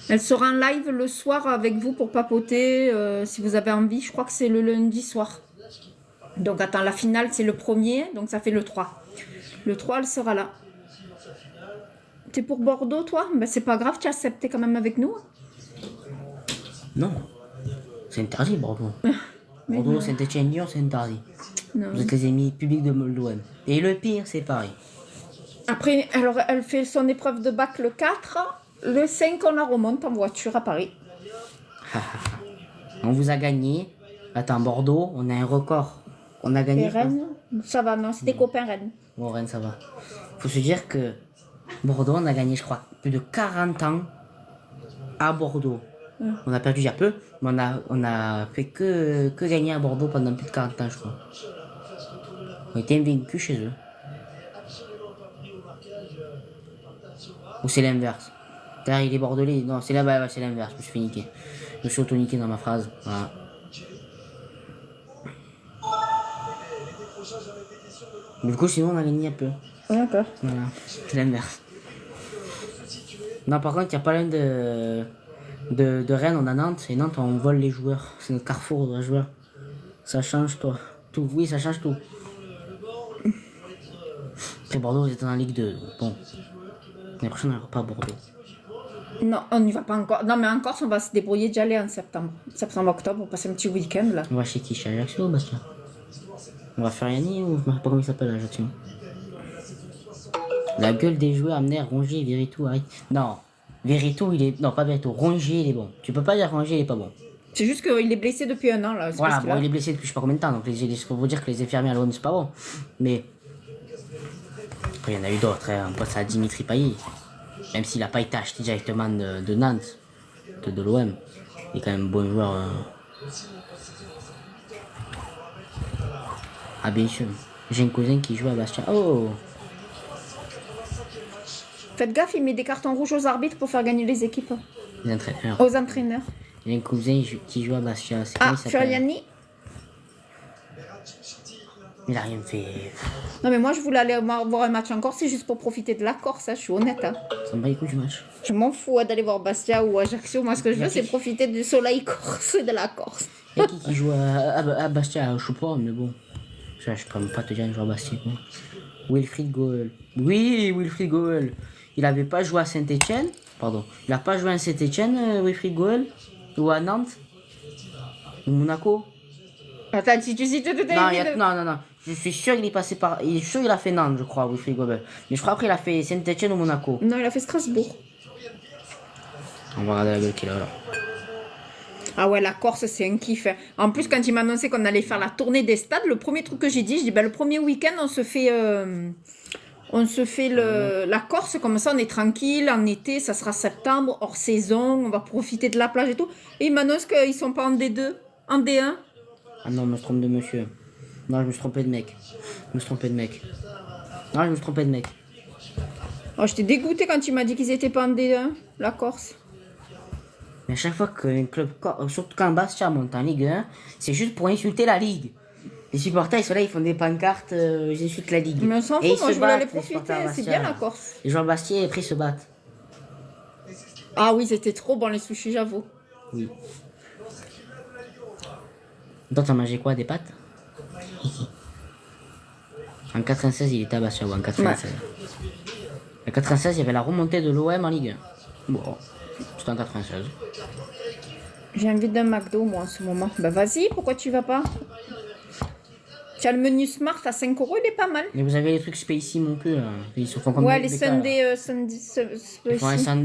Elle sera en live le soir avec vous pour papoter si vous avez envie. Je crois que c'est le lundi soir. Donc attends, la finale c'est le 1er, donc ça fait le 3. Le 3, elle sera là. T'es pour Bordeaux, toi? Ben, c'est pas grave, tu as accepté quand même avec nous. Non. C'est interdit, Bordeaux. Bordeaux, Saint-Etienne, Lyon, c'est interdit. Non. Vous êtes les ennemis publics de l'OM. Et le pire, c'est pareil. Après, alors, elle fait son épreuve de bac le 4. Le 5, on la remonte en voiture à Paris. On vous a gagné. Attends, Bordeaux, on a un record. On a gagné. Et Rennes, ça va, non, c'est des copains Rennes. Bon, Rennes, ça va. Faut se dire que Bordeaux, on a gagné, je crois, plus de 40 ans à Bordeaux. On a perdu il y a peu, mais on a fait que gagner à Bordeaux pendant plus de 40 ans, je crois. On a été invaincus chez eux. Ou c'est l'inverse. D'ailleurs, il est bordelais. Non, c'est là-bas, c'est l'inverse. Je me suis fait niquer. Je me suis auto-niqué dans ma phrase. Voilà. Du coup, sinon, on a gagné un peu. D'accord. Voilà, c'est l'inverse. Non, par contre, il n'y a pas loin de Rennes, on a Nantes. Et Nantes, on vole les joueurs. C'est notre carrefour de joueurs. Ça change toi. Tout. Oui, ça change tout. C'est Bordeaux, vous êtes en Ligue 2. Bon. L'année prochaine, on n'ira pas à Bordeaux. Non, on n'y va pas encore. Non, mais en Corse, on va se débrouiller d'y aller en septembre. Septembre-octobre, on passe un petit week-end là. On va chez qui? Chez Ajaccio ou Bastia? On va faire Yanni ou je ne sais pas comment il s'appelle Ajaccio. La gueule des joueurs, Amner, Rongier, Verretou, arrête. Non, Verretou, il est. Non, pas Verretou, Rongier, il est bon. Tu peux pas dire Rongier, il est pas bon. C'est juste qu'il est blessé depuis un an là. c'est Voilà, parce bon, qu'il il est blessé depuis je sais pas combien de temps, donc c'est pour vous dire que les infirmiers à l'OM c'est pas bon. Mais. Après, il y en a eu d'autres, hein. On pense à Dimitri Payet. Même s'il n'a pas été acheté directement de Nantes, de l'OM. Il est quand même un bon joueur. Ah, bien sûr. J'ai un cousin qui joue à Bastia. Oh! Faites gaffe, il met des cartons rouges aux arbitres pour faire gagner les équipes. Les entraîneurs. Aux entraîneurs. J'ai un cousin qui joue à Bastia. C'est comment Ah, il s'appelle? Furiani. Il a rien fait. Non, mais moi je voulais aller voir un match en Corse, c'est juste pour profiter de la Corse, hein, je suis honnête. Hein. Ça me bat les couilles du match. Je m'en fous hein, d'aller voir Bastia ou Ajaccio. Moi, ce que je veux, c'est profiter du soleil corse et de la Corse. Il y a qui joue à Bastia? Je sais pas, mais bon. Je peux même pas te dire un joueur Bastia, quoi. Wilfried Goel. Oui, Wilfried Goel. Il avait pas joué à Saint-Etienne. Pardon. Il a pas joué à Saint-Etienne, Wilfried Goel. Ou à Nantes. Ou Monaco. Attends, si tu cites tout Non. Je suis sûr qu'il est passé par. Je suis sûr qu'il a fait Nantes, je crois, Wilfried Goel. Mais je crois après il a fait Saint-Etienne ou Monaco. Non, il a fait Strasbourg. On va regarder la gueule qu'il a là. Ah ouais, la Corse, c'est un kiff. Hein. En plus, quand il m'a annoncé qu'on allait faire la tournée des stades, le premier truc que j'ai dit, je dis, ben, le premier week-end, on se fait la Corse, comme ça, on est tranquille, en été, ça sera septembre, hors saison, on va profiter de la plage et tout. Et il m'annonce qu'ils sont pas en D2, en D1. Ah non, je me trompe de monsieur. Non, je me suis trompé de mec. Non, je me suis trompé de mec. Oh, j'étais dégoûtée quand il m'a dit qu'ils étaient pas en D1, la Corse. Mais à chaque fois qu'un club, surtout quand Bastia monte en Ligue 1, c'est juste pour insulter la Ligue. Les supporters, ils sont là, ils font des pancartes, ils insultent la Ligue. Mais on s'en Et fout, ils moi se je voulais aller battent, les profiter, supporters c'est Bastia. bien la Corse. Les joueurs Bastia, après, ils se battent. Ah oui, c'était trop bon les sushis, j'avoue. Oui. Toi, t'as mangé quoi, des pâtes? En 96, il était à Bastia, ou en 96. En 96, il y avait la remontée de l'OM en Ligue 1. Bon, c'était en 96. J'ai envie d'un McDo, moi, en ce moment. Bah vas-y, pourquoi tu vas pas? Tu as le menu Smart à 5 €, il est pas mal. Mais vous avez les trucs Spacey non plus, là. Ils se font comme Ouais, des les cas, là. Sunday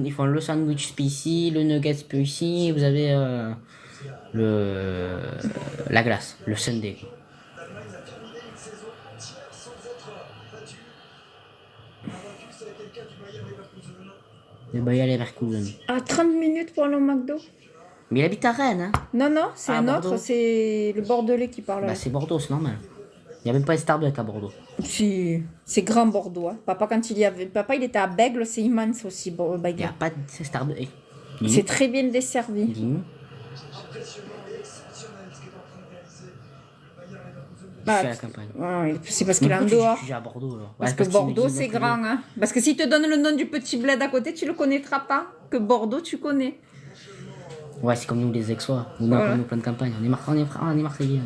Ils font le sandwich Spacey, le nugget Spacey, vous avez la glace, le Sunday. Le Bayer Leverkusen. À 30 minutes pour aller au McDo. Mais il habite à Rennes, hein. Non, c'est Ah, un Bordeaux. autre, c'est le Bordelais qui parle. Bah, c'est Bordeaux, c'est normal. Il n'y a même pas un Starbucks à Bordeaux. Si, c'est grand Bordeaux. Hein. Papa, il était à Bègle, c'est immense aussi, Il n'y a Bègle. pas de Starbucks. C'est très bien desservi. Dis-nous. Bah, Je fais la campagne. ouais, c'est parce qu'il est en Pourquoi dehors. tu juges à Bordeaux, là? Parce Ouais, que qu'il Bordeaux, me dit c'est notre grand. Hein. Parce que si te donne le nom du petit bled à côté, tu le connaîtras pas. Que Bordeaux, tu connais. Ouais, c'est comme nous les Aixois. Ou non, Voilà. comme nous plein de campagne. On est Marseillais.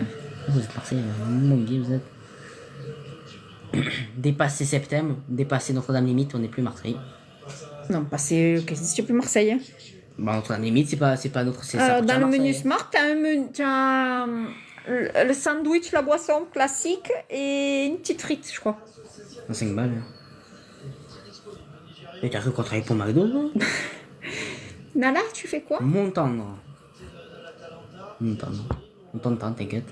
Vous êtes Marseille, mon Dieu, vous êtes. Dépassé septembre, dépassé Notre-Dame limite, on n'est plus Marseille. Non, pas c'est plus Marseille. Hein. Bah, Notre-Dame limite, c'est pas notre. C'est ça. Dans le menu Smart, t'as le sandwich, la boisson classique et une petite frite, je crois. 5 balles. Et t'as cru qu'on travaille pour McDo, non? Nala, tu fais quoi? Montendre. On t'entend, t'inquiète.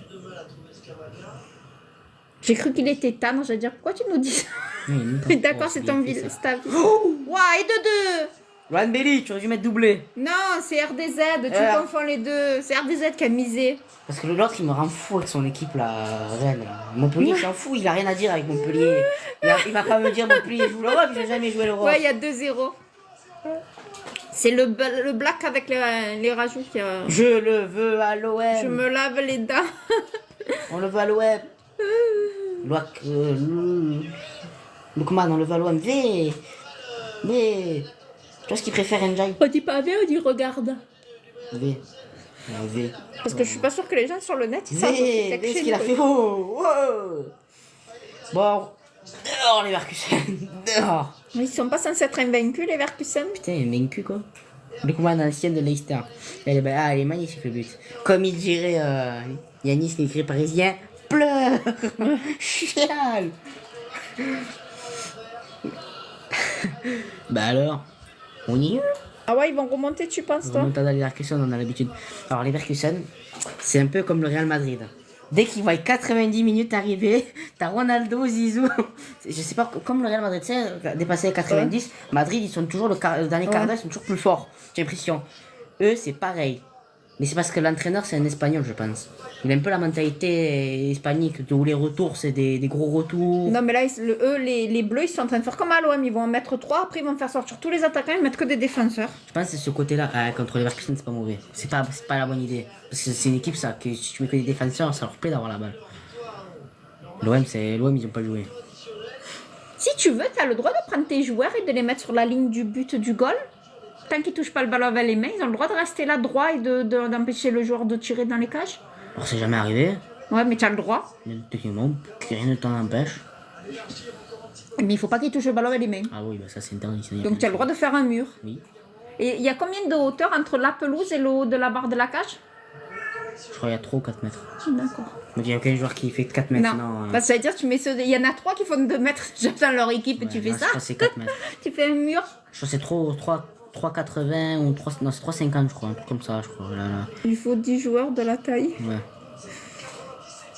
J'ai cru qu'il était tendre, j'allais dire pourquoi tu nous dis ça? Oui, D'accord, c'est ton ville. Ouah, et de deux! Loan Belly, tu aurais dû mettre doublé. Non, c'est RDZ, tu confonds les deux. C'est RDZ qui a misé. Parce que l'autre, il me rend fou avec son équipe, là, Rennes. Là. Montpellier, il s'en fout, il a rien à dire avec Montpellier. Il va pas me dire Montpellier joue l'Europe, il n'a jamais joué l'Europe. Ouais, il y a 2-0. C'est le black avec les rajouts qui a... Je le veux à l'OM. Je me lave les dents. On le veut à l'OM. Lookman, on le veut à l'OM. V. Tu vois ce qu'il préfère, Njai? On dit pas V, on dit regarde. V. V. Parce que je suis pas sûre que les gens sur le net, ils savent V, ce qu'il a fait. Oh, wow. Bon. Dehors, les Leverkusen. Dehors. Ils sont pas censés être invaincus, les Leverkusen. Putain, il est vaincu, quoi. Lookman, ancienne de Leicester. Elle est magnifique, le but. Comme il dirait Yanis, l'écrit parisien. Pleure. Chiale. Bah alors, on y est. Ah ouais, ils vont remonter, tu penses, toi? Remontada les Leverkusen, on a l'habitude. Alors, les Leverkusen, c'est un peu comme le Real Madrid. Dès qu'ils voient 90 minutes arriver, t'as Ronaldo, Zizou. Je sais pas, comme le Real Madrid, tu sais, dépassé les 90, Madrid, ils sont toujours le dernier quart d'heure, ils sont toujours plus forts. J'ai l'impression. Eux, c'est pareil. Mais c'est parce que l'entraîneur, c'est un Espagnol, je pense. Il a un peu la mentalité hispanique, où les retours, c'est des gros retours. Non, mais là, les Bleus, ils sont en train de faire comme à l'OM. Ils vont en mettre 3, après ils vont faire sortir tous les attaquants, ils mettent que des défenseurs. Je pense que c'est ce côté-là. Contre les Leverkusen, c'est pas mauvais. C'est pas la bonne idée. Parce que c'est une équipe, ça, que si tu mets que des défenseurs, ça leur plaît d'avoir la balle. L'OM, ils ont pas joué. Si tu veux, t'as le droit de prendre tes joueurs et de les mettre sur la ligne du but du goal. Tant qu'ils touchent pas le ballon avec les mains, ils ont le droit de rester là droit et d'empêcher le joueur de tirer dans les cages. Alors, c'est jamais arrivé. Ouais, mais tu as le droit. Techniquement, rien ne t'en empêche. Mais il faut pas qu'il touche le ballon avec les mains. Ah oui, bah ça c'est interdit. Donc tu as le droit de faire un mur. Oui. Et il y a combien de hauteur entre la pelouse et le haut de la barre de la cage? Je crois qu'il y a 3 ou 4 mètres. D'accord. Donc il n'y a aucun joueur qui fait 4 mètres. Non. Bah, ça veut dire, il y en a 3 qui font 2 mètres dans leur équipe et tu fais non, ça. Je crois que c'est 4 mètres. Tu fais un mur. Je crois que c'est 3,80 ou 3... Non, c'est 3,50 je crois. Un truc comme ça, je crois. Là. Il faut 10 joueurs de la taille. Ouais.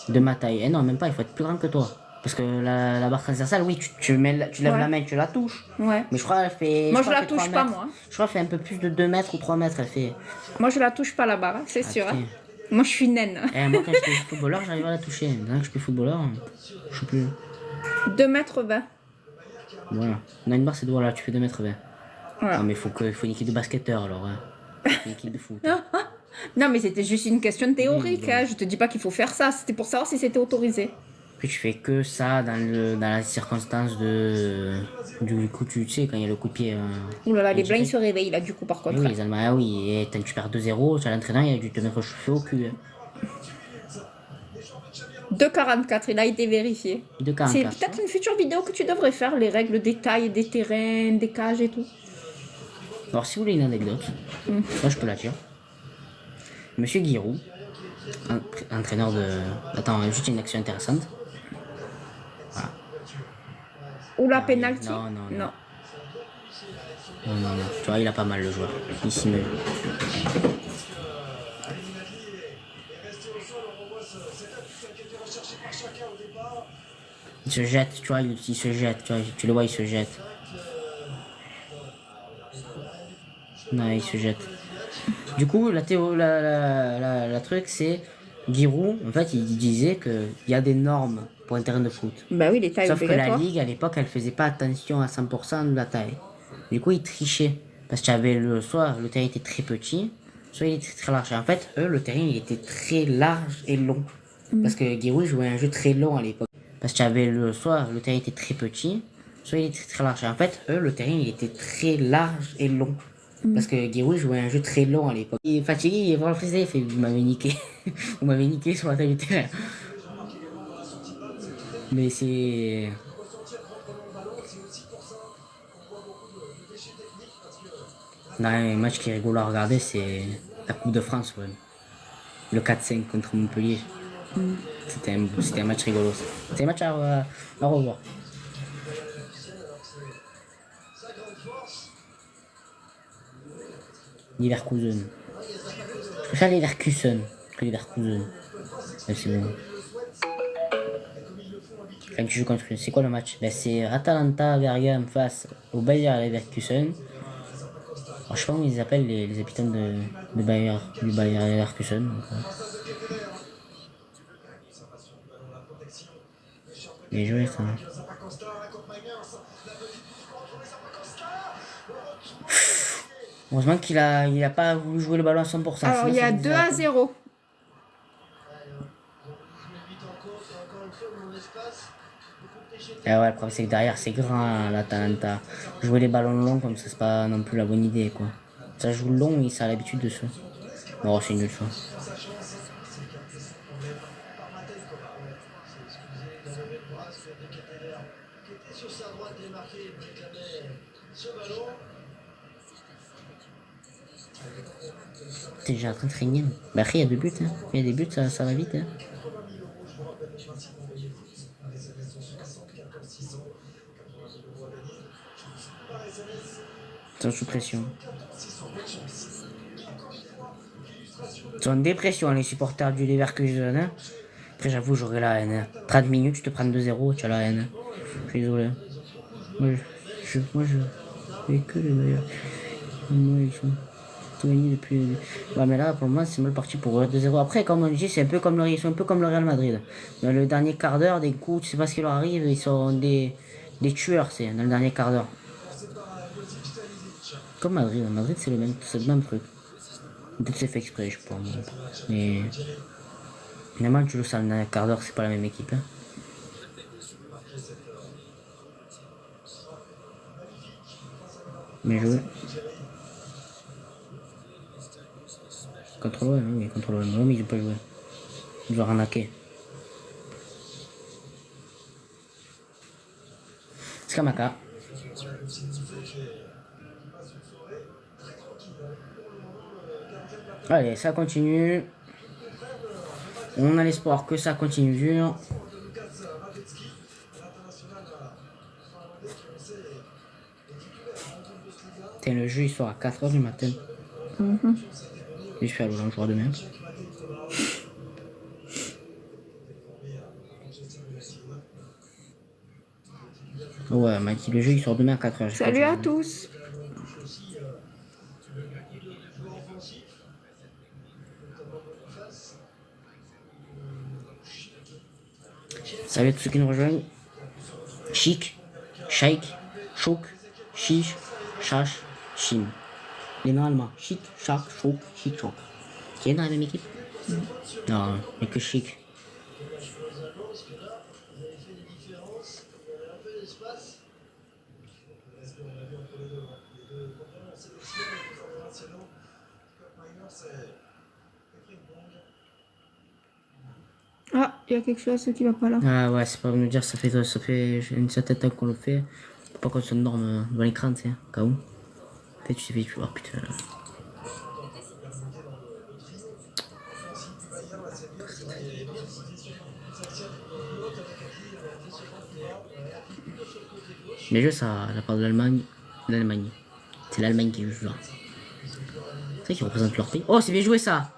De ma taille. Eh non, même pas, il faut être plus grand que toi. Parce que la barre transversale, oui, tu lèves la main, tu la touches. Ouais. Mais je crois qu'elle fait... Moi, je la touche pas, moi. Je crois qu'elle fait un peu plus de 2 mètres ou 3 mètres, elle fait... Moi, je la touche pas la barre, c'est sûr. putain. Hein. Moi, je suis naine. Moi, quand j'étais footballeur, j'arrivais à la toucher. Maintenant que je suis plus footballeur, je sais plus. 2 mètres 20. Voilà. On a une barre, c'est de voilà, tu fais 2 mètres 20. Voilà. Non, mais il faut une équipe de basketteurs alors. Hein. Une équipe de foot. Non, mais c'était juste une question théorique. Oui, hein. Je te dis pas qu'il faut faire ça. C'était pour savoir si c'était autorisé. Puis tu fais que ça dans la circonstance du coup, tu sais, quand il y a le coup de pied. Ouh là là, les blancs ils se réveillent là, du coup, par contre. Oui, les Allemands, oui. Et tu perds 2-0, tu as l'entraîneur, il a dû te mettre le cheveu au cul. Hein. 2,44, il a été vérifié. 2,44. C'est peut-être une future vidéo que tu devrais faire, les règles des tailles, des terrains, des cages et tout. Alors, si vous voulez une anecdote, moi je peux la dire. Monsieur Giroud, entraîneur de. Attends, juste une action intéressante. Voilà. Ou la penalty. Non. Tu vois, il a pas mal le joueur. Il simule. Il se jette, tu vois, il se jette, tu le vois, il se jette. Non, il se jette. Du coup, la truc, c'est Giroud, en fait, il disait qu'il y a des normes pour un terrain de foot. Bah oui, les tailles Sauf que la obligatoires. ligue, à l'époque, elle faisait pas attention à 100% de la taille. Du coup, ils trichaient. Parce qu'il y avait soit le terrain était très petit, soit il était très large. Et en fait, eux, le terrain, il était très large et long. Parce que Giroud jouait un jeu très long à l'époque. Parce qu'il y avait soit le terrain était très petit, soit il était très large. Et en fait, eux, le terrain, il était très large et long. Parce que Giroud jouait un jeu très long à l'époque. Il est fatigué, il est voir le président, il fait vous m'avez niqué. Vous m'avez niqué sur la taille du terrain. Mais c'est... Non, un match qui est rigolo à regarder, c'est la Coupe de France, ouais. Le 4-5 contre Montpellier. C'était un match rigolo. C'est un match à revoir. Leverkusen. Je préfère Leverkusen que Leverkusen. Mais c'est bon. Quand tu joues contre... C'est quoi le match? Ben, c'est Atalanta Bergame face au Bayer Leverkusen. Alors, je sais pas comment ils appellent les habitants de Bayer, du Bayer Leverkusen. Donc, bien joué ça. Heureusement qu'il a pas voulu jouer le ballon à 100%. Alors, il y a 2-0. Et ouais, le problème c'est que derrière c'est grand l'Atalanta. Jouer les ballons longs comme ça c'est pas non plus la bonne idée quoi. Ça joue long et ça a l'habitude de ça. Oh c'est nul ça. T'es déjà en train de régner. Bah après il y a 2 buts hein. Il y a des buts ça va vite hein. Ils sont sous pression. Ils sont en dépression les supporters du Leverkusen. Hein. Après j'avoue j'aurais la haine. Hein. 30 minutes, je te prends 2-0, tu as la haine. Hein. Je suis désolé. Moi je fais que les meilleurs. Moi ils sont tout gagnés depuis. Ouais mais là pour moi c'est mal parti pour eux 2-0. Après comme on dit c'est un peu comme ils sont un peu comme le Real Madrid. Dans le dernier quart d'heure, des coups, tu sais pas ce qui leur arrive, ils sont des tueurs c'est dans le dernier quart d'heure. Comme Madrid, Madrid c'est le même truc. Peut-être c'est fait exprès, je pense. Mais finalement tu le sens dans un quart d'heure, c'est pas la même équipe. Hein. Mais joué. Contre l'OM, oui, contre l'OM, mais ils ont pas joué. Ils ont arnaqué. Skamaka. Allez, ça continue. On a l'espoir que ça continue dur. Le jeu il sort à 4h du matin. Et je fais le joueur demain. Ouais, Mikey, le jeu il sort demain à 4h. Salut à tous. Salut à tous ceux qui nous rejoignent. Chic, Shaik, Chouk, Chiche, Chache, Chim. Les noms allemands. Chic, Chak, Chouk, Chic, Chouk. Qui est dans la même équipe? Non, il n'y a que Chic. Ah, il y a quelque chose qui va pas là. Ah ouais, c'est pas me dire, ça fait une certaine temps qu'on le fait. Faut pas qu'on se norme devant l'écran, tu sais, au cas où. Peut-être tu t'es fait, oh putain. Les jeux, ça, la part de l'Allemagne. C'est l'Allemagne qui joue là. C'est vrai qu'ils représentent leur pays. Oh, c'est bien joué ça!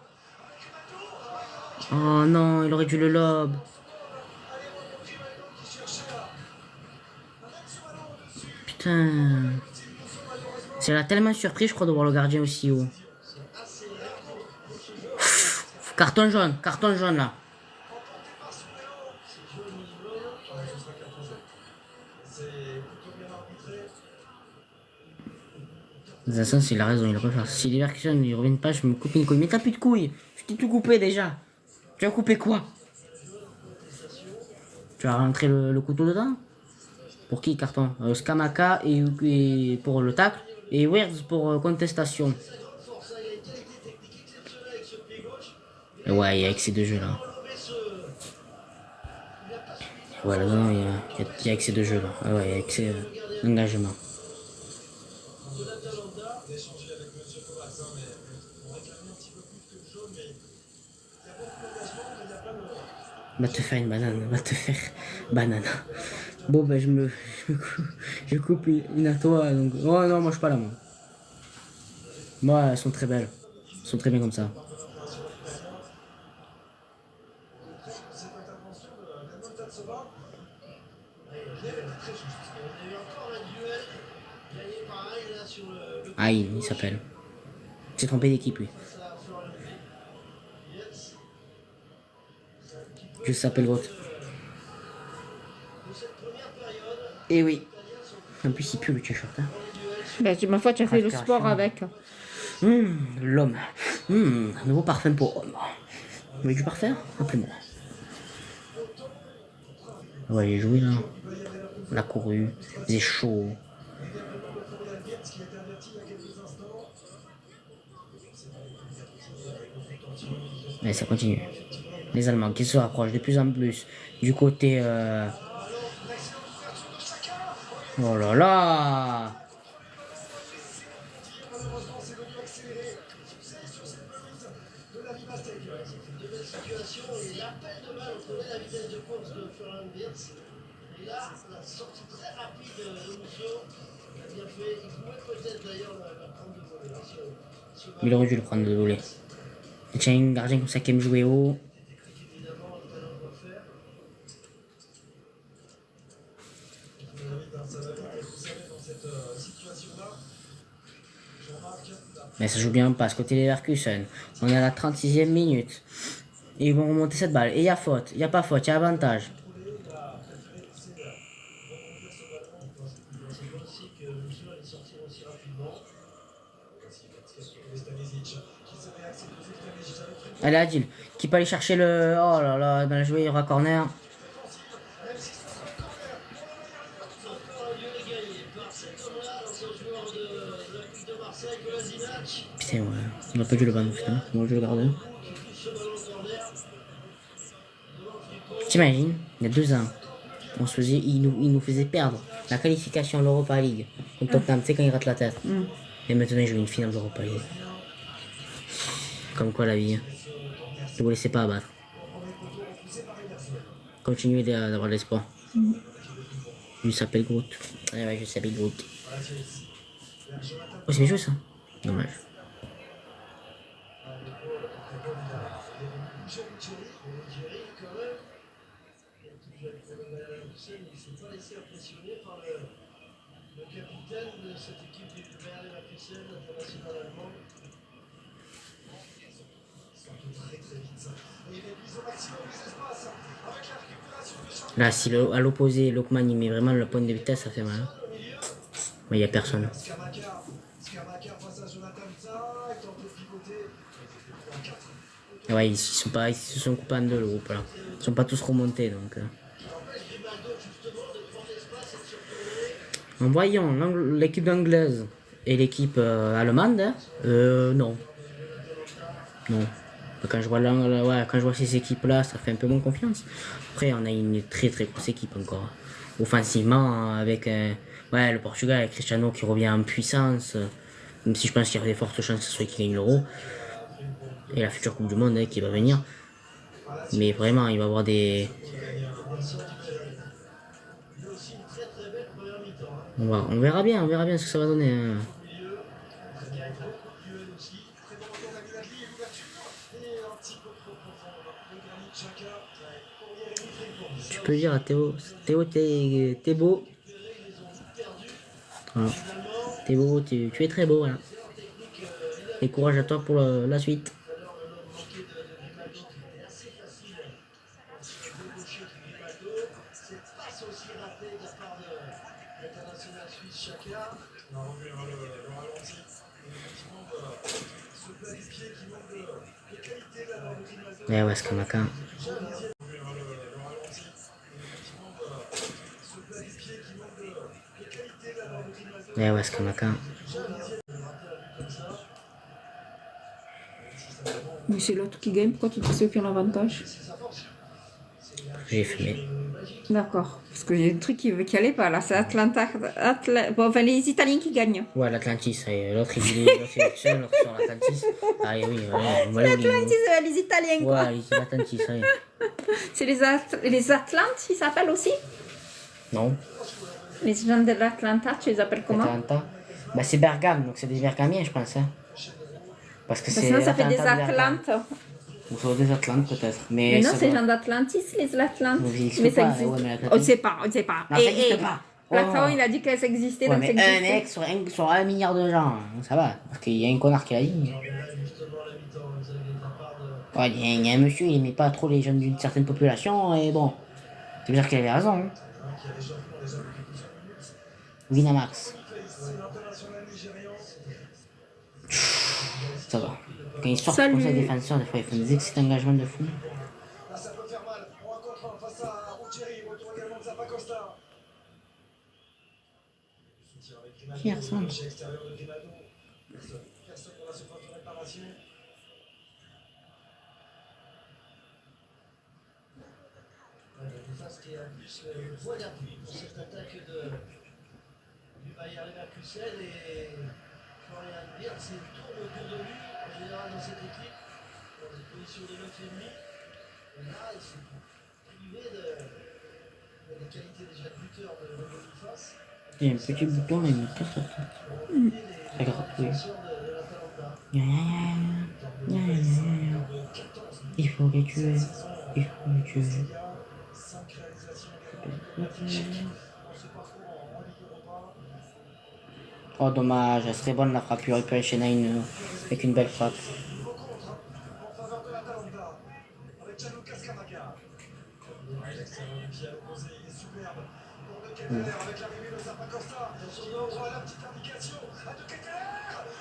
Oh non, il aurait dû le lob. Putain. C'est là tellement surpris, je crois, de voir le gardien aussi haut. Carton jaune là. De toute façon, il a raison, il a pas fait. Si les Leverkusen ils reviennent pas, je me coupe une couille. Mais t'as plus de couilles. Je t'ai tout coupé déjà. Tu as coupé quoi? Tu as rentré le couteau dedans? Pour qui carton? Skamaka et pour le tacle. Et Wirtz pour contestation. Et ouais, il y a avec ces deux jeux là. Voilà, non, il y a accès de jeu là. Ah ouais, il y a accès d'engagement. D'échanger avec Monsieur Kovacs, mais on réclamait un petit peu plus que le jaune, mais il y a beaucoup d'engagement, mais il y a pas de... Va te faire une banane, va te faire banane. Bon, ben je coupe une à toi. Donc... Oh non, moi je suis pas là, moi. Moi, elles sont très belles. Elles sont très bien comme ça. Cette intervention de Raymond Tatsova, elle est très juste. Il y a eu encore un duel gagné pareil là sur le Aïe, il s'appelle. Il s'est trompé d'équipe, lui. Je s'appelle l'autre. Et oui. En plus, il pue le t-shirt. Hein. Ben, ma foi, tu as fait le sport avec. L'homme. Un nouveau parfum pour homme. Vous voulez du parfum? Appelez-moi. Ouais, j'ai joué là. On a couru. Il faisait chaud. Mais ça continue. Les Allemands qui se rapprochent de plus en plus du côté... Oh là là! situation et l'appel de balle, on connaît la vitesse de course de Florian Wirtz. Et là, la sortie très rapide de Rousseau a bien fait. Il pouvait peut-être d'ailleurs la prendre de voler. Il aurait dû le prendre de voler. Et tiens, un gardien comme ça qui aime jouer haut. Évidemment, le talent doit faire. Ça va vite, vous savez, dans cette situation-là, Jean-Marc, Mais ça joue bien pas, ce côté Leverkusen. On est à la 36e minute. Et ils vont remonter cette balle. Et il y a faute, il n'y a pas faute, il y a avantage. aussi que Rousseau allait sortir aussi rapidement. Allez, Adil, qui peut aller chercher le... Oh là là, bien joué, il y aura corner. Putain, ouais. On aurait pas dû le bannir, putain. On aurait dû le garder. T'imagines, il y a 2 ans, il nous faisait perdre la qualification à l'Europa League contre Tottenham, tu sais, quand il rate la tête. Et maintenant, il joue une finale d'Europa League. Comme quoi, la vie. Ne vous laissez pas abattre. Continuez d'avoir de l'espoir. Je s'appelle Groot. Ah ouais, je s'appelle Groot. Oh, c'est bien joué ça. Dommage. Il ne s'est pas laissé impressionner par le capitaine de cette équipe du Bayer Leverkusen, international allemand. Là, si à l'opposé, Lokman il met vraiment le point de vitesse, ça fait mal. Hein. Mais il n'y a personne. Ouais, ils se sont coupés en deux, le groupe là. Ils sont pas tous remontés donc. En voyant l'équipe anglaise et l'équipe allemande, hein, non. Non. Quand je vois ces équipes-là, ça fait un peu moins confiance. Après, on a une très très grosse équipe encore. Offensivement, avec le Portugal, avec Cristiano qui revient en puissance. Même si je pense qu'il y a des fortes chances que ce soit qui gagne l'Euro. Et la future Coupe du Monde qui va venir. Mais vraiment, il va y avoir des... On verra bien ce que ça va donner. Hein. Tu peux dire à Théo, t'es beau. Voilà. T'es beau, tu es très beau. Voilà. Et courage à toi pour la suite. Ouais, ouais, c'est comme un Ouais, ouais, c'est comme un Mais c'est l'autre qui gagne, pourquoi tu dis ceux qui ont l'avantage? J'ai fumé. D'accord. Parce qu'il y a des trucs qui allaient pas là. C'est Atlanta. Bon, enfin, les Italiens qui gagnent. Ouais, l'Atlantis. L'autre, il est seul, l'autre sur l'Atlantis. Ah oui, ouais, voilà, L'Atlantis, les Italiens quoi. Ouais, l'Atlantis, oui. C'est les Atlantes, ils s'appellent aussi. Non, Les gens de l'Atlanta, tu les appelles comment? Atlanta. Bah, c'est Bergame, donc c'est des Bergamiens, je pense. Hein. Parce que Sinon, ça fait des l'Atlanta de Bergame. Atlantes. Ou soit des Atlantes, peut-être. Mais non, ça c'est doit- gens d'Atlantis, les Atlantes. Mais ça existe Mais ça pas, existe. ouais, mais l'Atlantis- On ne sait pas, on ne sait pas. Non, ça existe pas. Platon, Oh. il a dit qu'elles existaient, Ouais, donc ça mais un existait. mec sur 1 milliard de gens, ça va. Parce qu'il y a un connard qui l'a dit. Et là, justement, à la mi-temps, vous avez de la part de. Ouais, il y a un monsieur, il aimait pas trop les jeunes d'une certaine population, et bon. C'est bizarre qu'il avait raison. Hein. Qui a déjà vu dans les années 90. Winamax, C'est l'international nigérian. ça va. Quand ils sortent Salut. comme ça, les défenseurs, des fois, ils font des excès d'engagement de fou. Là, ça peut faire mal. On va contre un face à Ruggieri. Retour également de Zappacosta. Soutien avec Grimaldo. Qui ressemble? Crochet extérieur de Grimaldo. Personne dans la surface de réparation. Une face qui est en plus le point d'appui pour cette attaque du Bayer Leverkusen et Florian Wirtz tourne autour de lui en général dans cette équipe dans une position de 9,5 et là il s'est privé des qualités déjà de buteur de Boniface. Il y a un petit bouton, mais il me casse la tête. Regarde, oui. De l'Atalanta. Il faut les tuer. Il faut les tuer. 5 réalisations également dans ce parcours en Ligue Europa. Oh, dommage, elle serait bonne la frappe. Il aurait pu enchaîner avec une belle frappe. Nouveau contre en faveur de l'Atalanta avec Gianluca Scamaca. L'extérieur du pied à l'opposé, il est superbe. Pour De Ketteler avec l'arrivée de Zappacosta. On voit la petite indication à De Ketteler.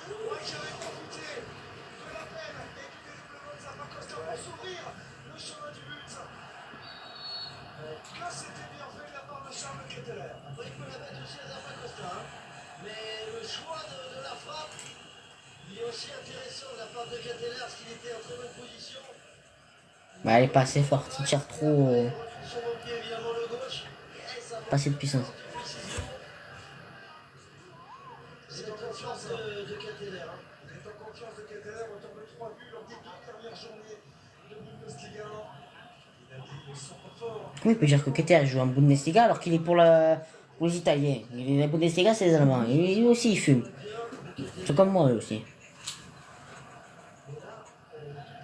Ouais, qui avait profité de la peine et du dédoublement de Zappacosta pour s'ouvrir le chemin du but. Là, c'était bien fait de la part de Charles De Ketteler. Après, il peut la mettre aussi à Zappacosta. Mais le choix de la frappe, il est aussi intéressant de la part de Ketteler, parce qu'il était en très bonne position. Mais elle est pas assez forte. Il tire trop. Sur le pied, évidemment, le gauche. Et ça Pas assez de puissance. c'est en confiance de Ketteler. Il est en confiance de Ketteler, auteur de 3 buts lors des 2 dernières journées de Bundesliga. Il a dit son fort. Comment il peut dire que Keter joue en Bundesliga alors qu'il est pour les Italiens? La Bundesliga, c'est les Allemands. Et lui aussi, il fume. C'est comme moi, eux aussi. Et là,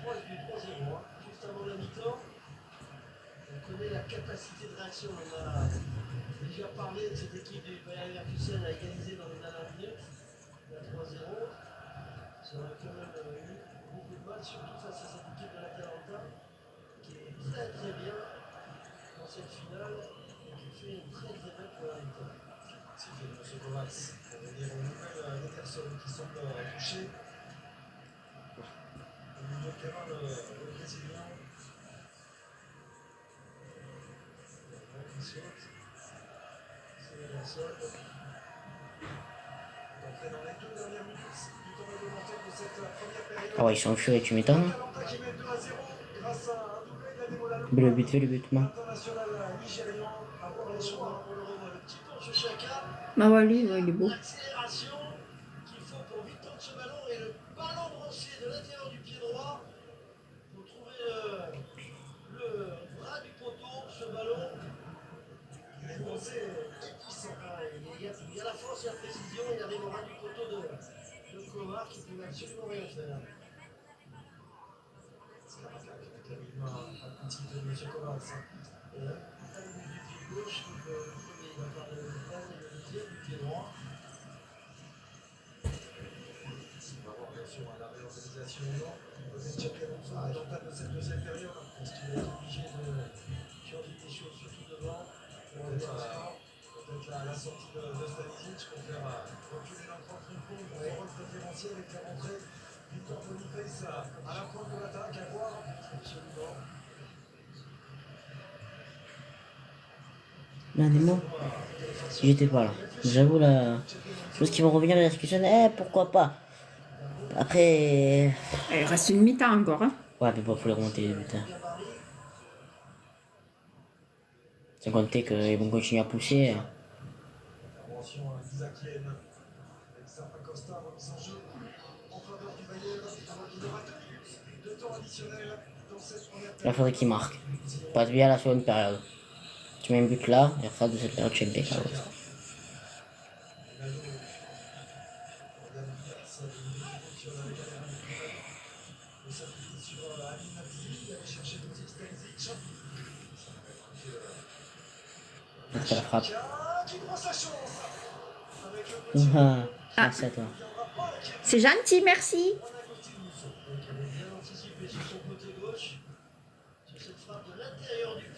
proche du 3-0, juste avant la mi-temps. On connaît la capacité de réaction. On a déjà parlé de cette équipe du Bayer Leverkusen à égaliser dans les dernières minutes. La 3-0. Ça aurait quand même eu beaucoup de mal, surtout face à cette équipe de l'Atalanta, qui est très très bien dans cette finale et qui fait une très très belle première mi-temps. C'était M. Kovacs pour venir aux nouvelles des personnes qui semblent touchées. Au milieu de terrain, le Brésilien. Qui saute. C'est la saute. Entré dans les 2 dernières minutes du temps réglementaire de cette première période. Ah ouais, ils sont furieux, tu m'étonnes. Atalanta qui met 2-0 grâce à un doublé d'Ademola Lookman. Le but fait le but, moi. International nigérian, avoir les choix pour le revoir. Le petit tour sur chacun. Ah ouais, lui, ouais, il est beau. L'accélération qu'il faut pour vite prendre ce ballon et le ballon branché de l'intérieur du pied droit pour trouver le bras du poteau, ce ballon. Il est lancé puissant. Il y a la force et la précision, il arrive au ras du poteau de Komar qui ne pouvait absolument rien faire. Scamaca qui a mis une main à la petite de M. Kovacs. Et là, du pied gauche, donc le premier il va faire le base et le deuxième du pied droit. On va voir bien sûr la réorganisation de Xabi Alonso à l'entame de cette deuxième période. Est-ce qu'il va être obligé de changer des choses, surtout devant? Peut-être la sortie de Stanisic pour faire reculer l'enfant Frimpong pour son rôle préférentiel et faire entrer Victor Boniface à la pointe de l'attaque, à voir absolument. L'un des mots, si j'étais pas là. J'avoue, la chose qui vont revenir dans la discussion, pourquoi pas. Après. Il reste une mi-temps encore. Hein. Ouais, mais bon, faut les remonter les buts. Hein. Sans compter qu'ils vont continuer à pousser. Intervention d'Isaac Yen. Avec Sapa Costa remise en jeu en faveur du Bayern. Alors qu'il aura 2 minutes de temps additionnel dans cette première Là, il faudrait qu'il marque. Passe bien la seconde période. Tu mets un but là, et après de cette période, tu es bec à l'autre. Après la frappe. Ah, c'est à toi. C'est gentil, merci.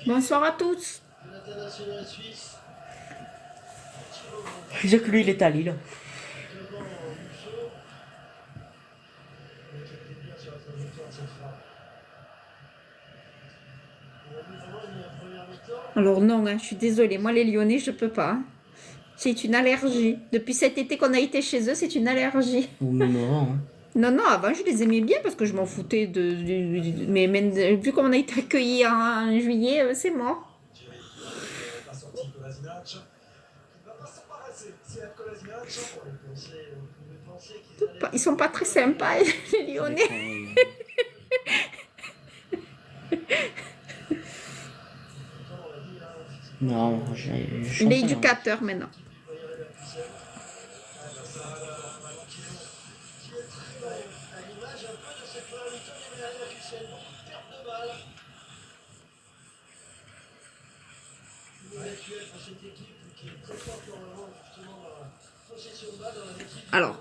Bonsoir à tous. L'international suisse, Je sais que lui, il est à Lille. devant Musso, qui était bien sur la trajectoire de cette frappe. Il a mis vraiment une première mi-temps. Alors non, hein, je suis désolée, moi les Lyonnais, je peux pas. Hein. C'est une allergie. Depuis cet été qu'on a été chez eux, c'est une allergie. Ou même avant. Hein. Non, non, avant je les aimais bien parce que je m'en foutais mais vu comme on a été accueillis en juillet, c'est mort. La sortie de Kolasinac. Il ne va pas s'embarrasser. C'est Kolasinac. On pouvait penser qu'ils allaient... Ils sont pas très sympas, les Lyonnais. Non, je L'éducateur maintenant. À l'image un peu de cette première mi-temps du Real Leverkusen. Perte de balle. Inhabituel pour cette équipe qui est très forte normalement justement dans la possession de balle, dans la maîtrise. Alors,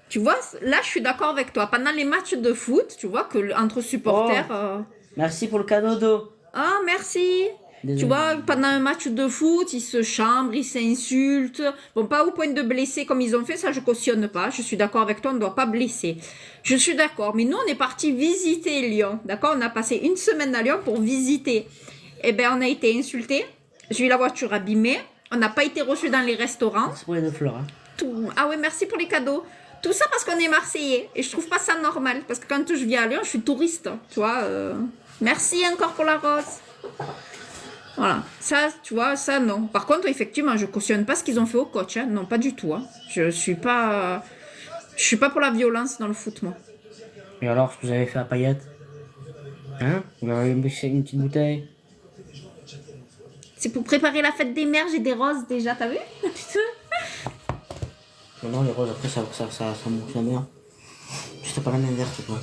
tu vois, là je suis d'accord avec toi. Pendant les matchs de foot, tu vois que entre supporters... Merci pour le cadeau d'eau. Ah, merci. Désolé. Tu vois, pendant un match de foot, ils se chambrent, ils s'insultent. Bon, pas au point de blesser comme ils ont fait, ça je cautionne pas. Je suis d'accord avec toi, on ne doit pas blesser. Je suis d'accord. Mais nous, on est parti visiter Lyon. D'accord? On a passé une semaine à Lyon pour visiter. Eh ben, on a été insultés. J'ai eu la voiture abîmée. On n'a pas été reçus dans les restaurants. C'est pour les 2 fleurs. Hein. Tout. Ah oui, merci pour les cadeaux. Tout ça parce qu'on est Marseillais. Et je trouve pas ça normal. Parce que quand je viens à Lyon, je suis touriste. Tu vois. Merci encore pour la rose. Voilà, ça, tu vois, ça, non. Par contre, effectivement, je cautionne pas ce qu'ils ont fait au coach, hein. Non, pas du tout, hein. Je suis pas pour la violence dans le foot, moi. Et alors, ce que vous avez fait à Payette? Hein? Vous avez une petite bouteille? C'est pour préparer la fête des mères, j'ai des roses déjà, t'as vu? Non, les roses, après, ça monte bien. Juste pas la même verte, quoi.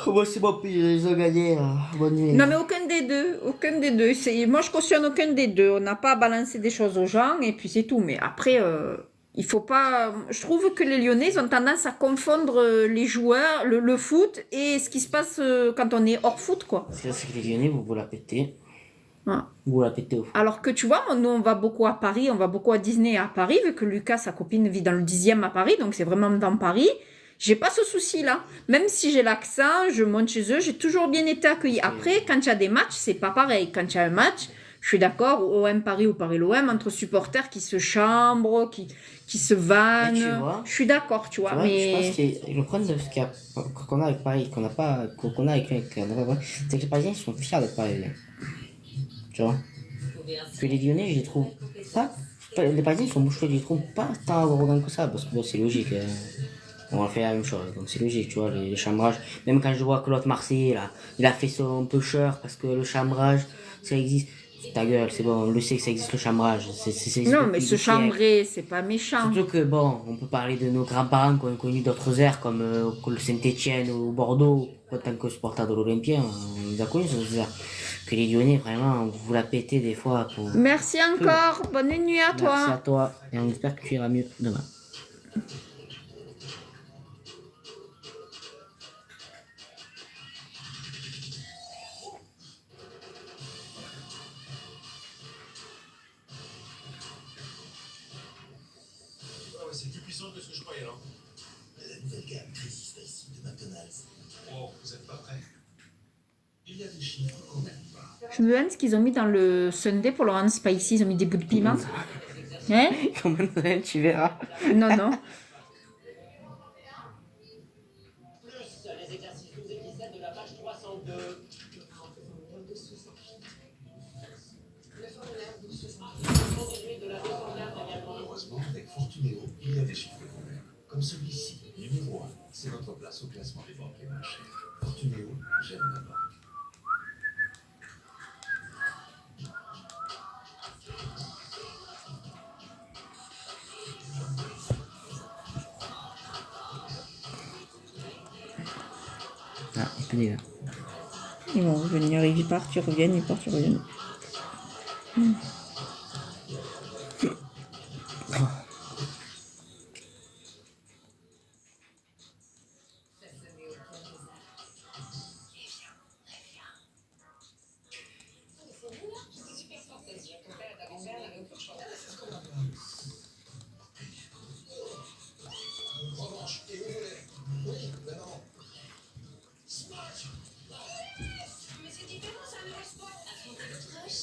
Moi, c'est bon, ils ont gagné. Bonne nuit. Non, mais aucun des deux. Moi, je cautionne aucun des deux. On n'a pas à balancer des choses aux gens, et puis c'est tout. Mais après, il faut pas... Je trouve que les Lyonnais ils ont tendance à confondre les joueurs, le foot, et ce qui se passe quand on est hors foot, quoi. Parce que c'est que les Lyonnais, vous la pétez. Ouais. Vous la pétez au foot. Alors que tu vois, nous on va beaucoup à Paris, on va beaucoup à Disney à Paris, vu que Lucas, sa copine, vit dans le 10e à Paris, donc c'est vraiment dans Paris. J'ai pas ce souci-là. Même si j'ai l'accent, je monte chez eux, j'ai toujours bien été accueillie. Après, quand il y a des matchs, c'est pas pareil. Quand il y a un match, je suis d'accord, OM Paris ou Paris-l'OM, entre supporters qui se chambrent, qui se vannent. Je suis d'accord, tu vois. Mais... Je pense que le problème de ce qu'on a avec Paris, qu'on a avec c'est que les Parisiens ils sont fiers d'être parisiens. Tu vois. Parce que les Lyonnais, je les trouve pas. Les Parisiens sont bouchés, je les trouve pas tant arrogants que ça, parce que bon, c'est logique. On a fait la même chose, donc c'est logique, tu vois, les chambrages. Même quand je vois que l'autre Marseillais, là, il a fait son pusher parce que le chambrage, ça existe. Ta gueule, c'est bon, on le sait que ça existe le chambrage. Non, mais se chambrer, c'est pas méchant. Surtout que, bon, on peut parler de nos grands-parents qui ont connu d'autres airs comme le Saint-Etienne ou Bordeaux. En tant que supporter de l'Olympien, on les a connus, ces airs. Que les Lyonnais, vraiment, vous la pétez des fois. Pour... Merci encore, bonne nuit à toi. Merci à toi, et on espère que tu iras mieux demain. C'est plus puissant que ce que je croyais, non? La nouvelle gamme Crazy Spicy de McDonald's. Oh, vous êtes pas prêts? Il y a des chiffres qu'on n'aime pas. Je me demande ce qu'ils ont mis dans le sundae pour le rendre spicy. Ils ont mis des bouts de piment. Hein? Comment tu verras. Non, non. est moins cher. Fortunéo, j'aime ma banque. Ah, il peut dire. Ils vont revenir, ils partent, ils reviennent, ils partent, ils reviennent. Revanche et au volet. Oui, mais non. Smash. Mais c'est différent, ça ne marche pas. Affrontez votre rush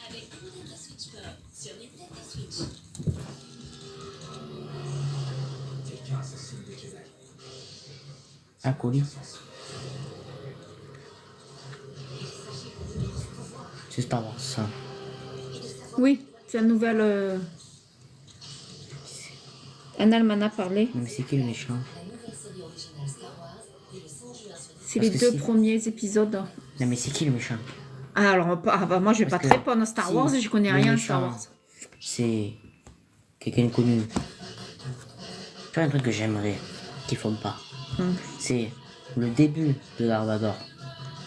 avec Nintendo Switch Pro sur Nintendo Switch. Quelqu'un assassine des Jedi. Un colis. C'est Star Wars, ça. Oui, c'est la nouvelle. Anna m'en a parlé. Mais c'est qui le méchant? La nouvelle série originale Star Wars est le 5 juin sur C'est Parce les que deux si. premiers épisodes. Non, mais c'est qui le méchant? Ah, alors, moi, je vais Parce pas que te répondre. Star si, Wars, je connais le rien à méchant, Star Wars. C'est quelqu'un de connu. Tu vois un truc que j'aimerais qu'ils font pas. C'est le début de Dark Vador.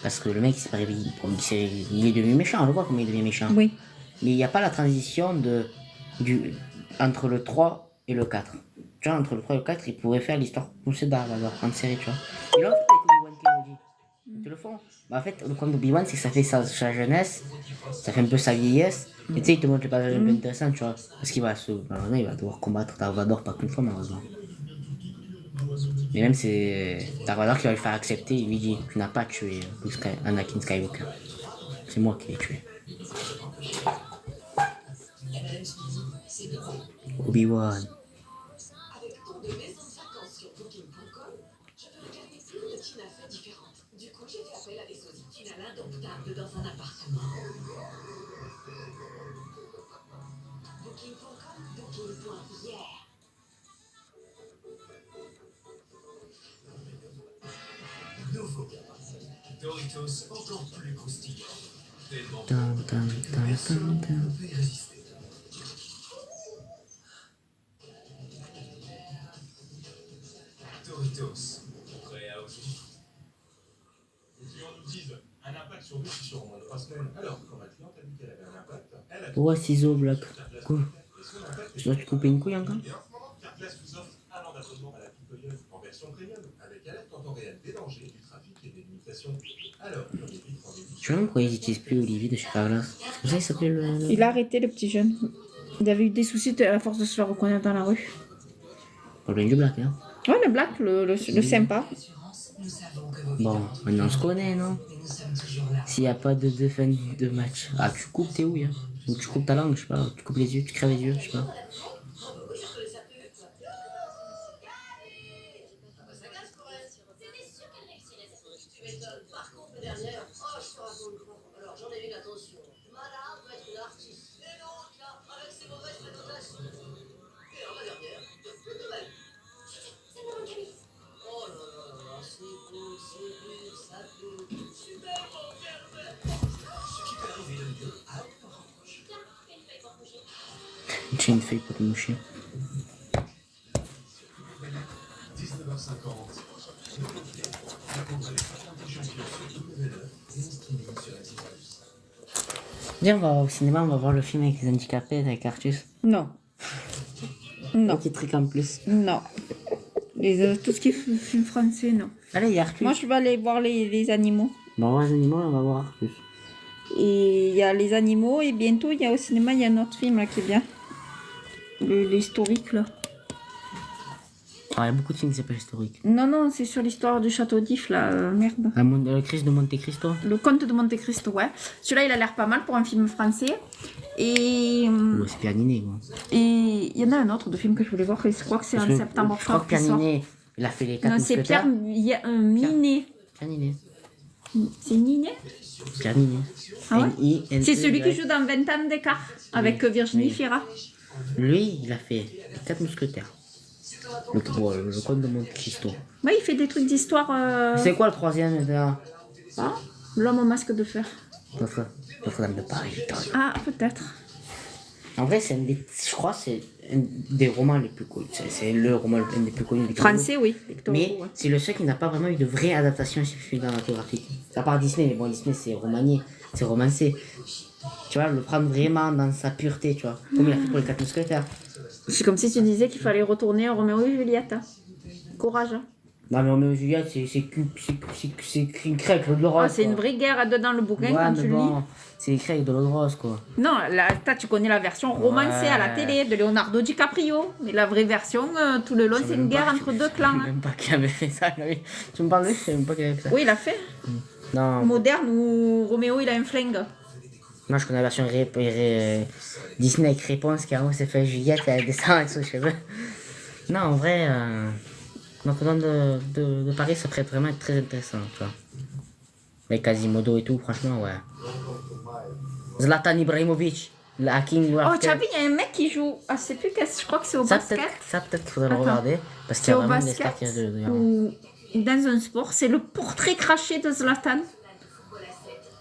Parce que le mec s'est pas réveillé. Il est devenu méchant, on le voit comment il devient méchant. Oui. Mais il n'y a pas la transition entre le 3 et le 4. Tu vois, entre le 3 et le 4, ils pourraient faire l'histoire poussée Dark Vador en série, tu vois. Ils l'ont fait avec Obi-Wan Kenobi. Ils te le font. Bah, en fait, le problème d'Obi-Wan, c'est que ça fait sa jeunesse, ça fait un peu sa vieillesse. Et tu sais, il te montre le passage un peu intéressant, tu vois. Parce qu'il va malheureusement, il va devoir combattre Dark Vador pas qu'une fois, malheureusement. Mais même c'est Dark Vador qui va lui faire accepter, il lui dit tu n'as pas tué Anakin Skywalker. C'est moi qui l'ai tué. Obi-Wan. Avec tant de maisons de vacances sur Booking.com, je peux regarder plein de tinafas différentes. Du coup, j'ai fait appel à des sosies tinal indomptables dans un appartement. Booking.com, booking.yeah. Nouveau. Doritos encore plus croustillant. Tellement Tam, tam, tam, personne tam, tam. ne peut y résister. Doritos, prêt à oser? Les clients nous disent un impact sur nous, c'est sur au moins 3 semaines. Alors, quand ma cliente a dit qu'elle avait un impact, elle a Ouais, ciseaux, black. Cool. et son impact Tu dois te couper une couille encore? Et en ce moment, Carglass vous offre un an d'abonnement à la Picoyeuse en version premium, avec alerte en temps réel des dangers, du trafic et des limitations. Alors, on évite rendez-vous. Je sais même pourquoi ils n'utilisent plus Olivier de chez Carglass. C'est pour ça qu'il s'appelait le. Il a arrêté, le petit jeune. Il avait eu des soucis à force de se faire reconnaître dans la rue. Problème du black, hein. Ouais, le black, le sympa. Assurance, nous savons que vos Bon, vies maintenant on se connaît, non? mais nous sommes toujours là. S'il n'y a pas de fin de match. Ah, tu coupes tes ouilles, hein. Ou tu coupes ta langue, je sais pas. Tu coupes les yeux, tu crèves les yeux, je sais pas. Par contre, la dernière, oh, je te raconte pas. Alors, j'en ai une, attention. Madame peut être une artiste. Et donc, là, avec ses mauvaises fréquentations. Et alors, la dernière, plus de même. Oh là là là là, c'est beau, ça coûte. Super bon verre. Ce qui peut arriver de mieux à J'ai une feuille pour te moucher. 19h50. La combat des 50 champions sur W9 et en streaming sur M6+. Viens, on va au cinéma, on va voir le film avec les handicapés, avec Artus. Non. Non. Petit truc en plus. Non. Tout ce qui est film français, non. Allez, il y a Artus. Moi, je vais aller voir les animaux. Bon, on va voir les animaux, on va voir Artus. Et il y a les animaux, et bientôt, il y a au cinéma, il y a un autre film là qui est bien. L'historique, là. Ah, il y a beaucoup de films qui s'appellent historiques. Non, non, c'est sur l'histoire du château d'If, là. Merde. Le Christ de Monte Cristo. Le comte de Monte Cristo, ouais. Celui-là, il a l'air pas mal pour un film français. Et Ouais, c'est Pierninet, quoi. et il y en a un autre de film que je voulais voir, je crois que c'est en septembre. Je crois que Pierninet, il a fait les 4 Non, c'est mousquetaires. Pierre, il y a un Ninet. Pierninet. C'est Ninet? Pierninet. Ah ouais? N-I-N-E-Y. C'est celui qui joue dans 20 ans d'écart avec Virginie Oui. Fira. Lui, il a fait 4 mousquetaires. Le conte de Monte Cristo. Ouais, il fait des trucs d'histoire. C'est quoi le troisième maintenant? Ah, l'homme au masque de fer. Notre-Dame de Paris. Putain. Ah, peut-être. En vrai, je crois que c'est un des romans les plus connus. C'est le roman un des plus connus. Français, oui. Victor Mais Hugo, ouais. c'est le seul qui n'a pas vraiment eu de vraie adaptation cinématographique. À part Disney, mais bon, Disney c'est romanier, c'est romancé. Tu vois, le prendre vraiment dans sa pureté, tu vois. Comme il a fait pour les 4 mousquetaires. C'est comme si tu disais qu'il fallait retourner à Roméo et Juliette. Hein. Courage. Hein. Non, mais Roméo et Juliette, c'est écrit avec de l'eau rose. Ah, c'est une vraie guerre dedans le bouquin Ouais, quand mais tu le bon, lis. c'est écrit avec de l'eau de rose, quoi. Non, là, tu connais la version romancée à la Ouais. télé de Leonardo DiCaprio. Mais la vraie version, tout le long, c'est une guerre entre deux clans. Je sais Hein. même pas qui avait fait ça. Oui. Tu me parles de lui, je sais même pas qui avait fait ça. Oui, il a fait. Non, Moderne où Roméo il a un flingue. non, je connais la version Disney avec réponse, car c'est fait Juliette et elle descend avec ses cheveux. Non, en vrai, Notre-Dame de Paris, ça pourrait vraiment être très intéressant, tu vois. Avec Quasimodo et tout, franchement, ouais. Zlatan Ibrahimovic, le hacking. Oh, tu as vu, il y a un mec qui joue. Ah, je sais plus, je crois que c'est au Ça, basket. peut-être qu'il faudrait le Attends. regarder, parce qu'il y C'est a au vraiment des basket stars qui restent dedans. ou dans un sport. C'est le portrait craché de Zlatan.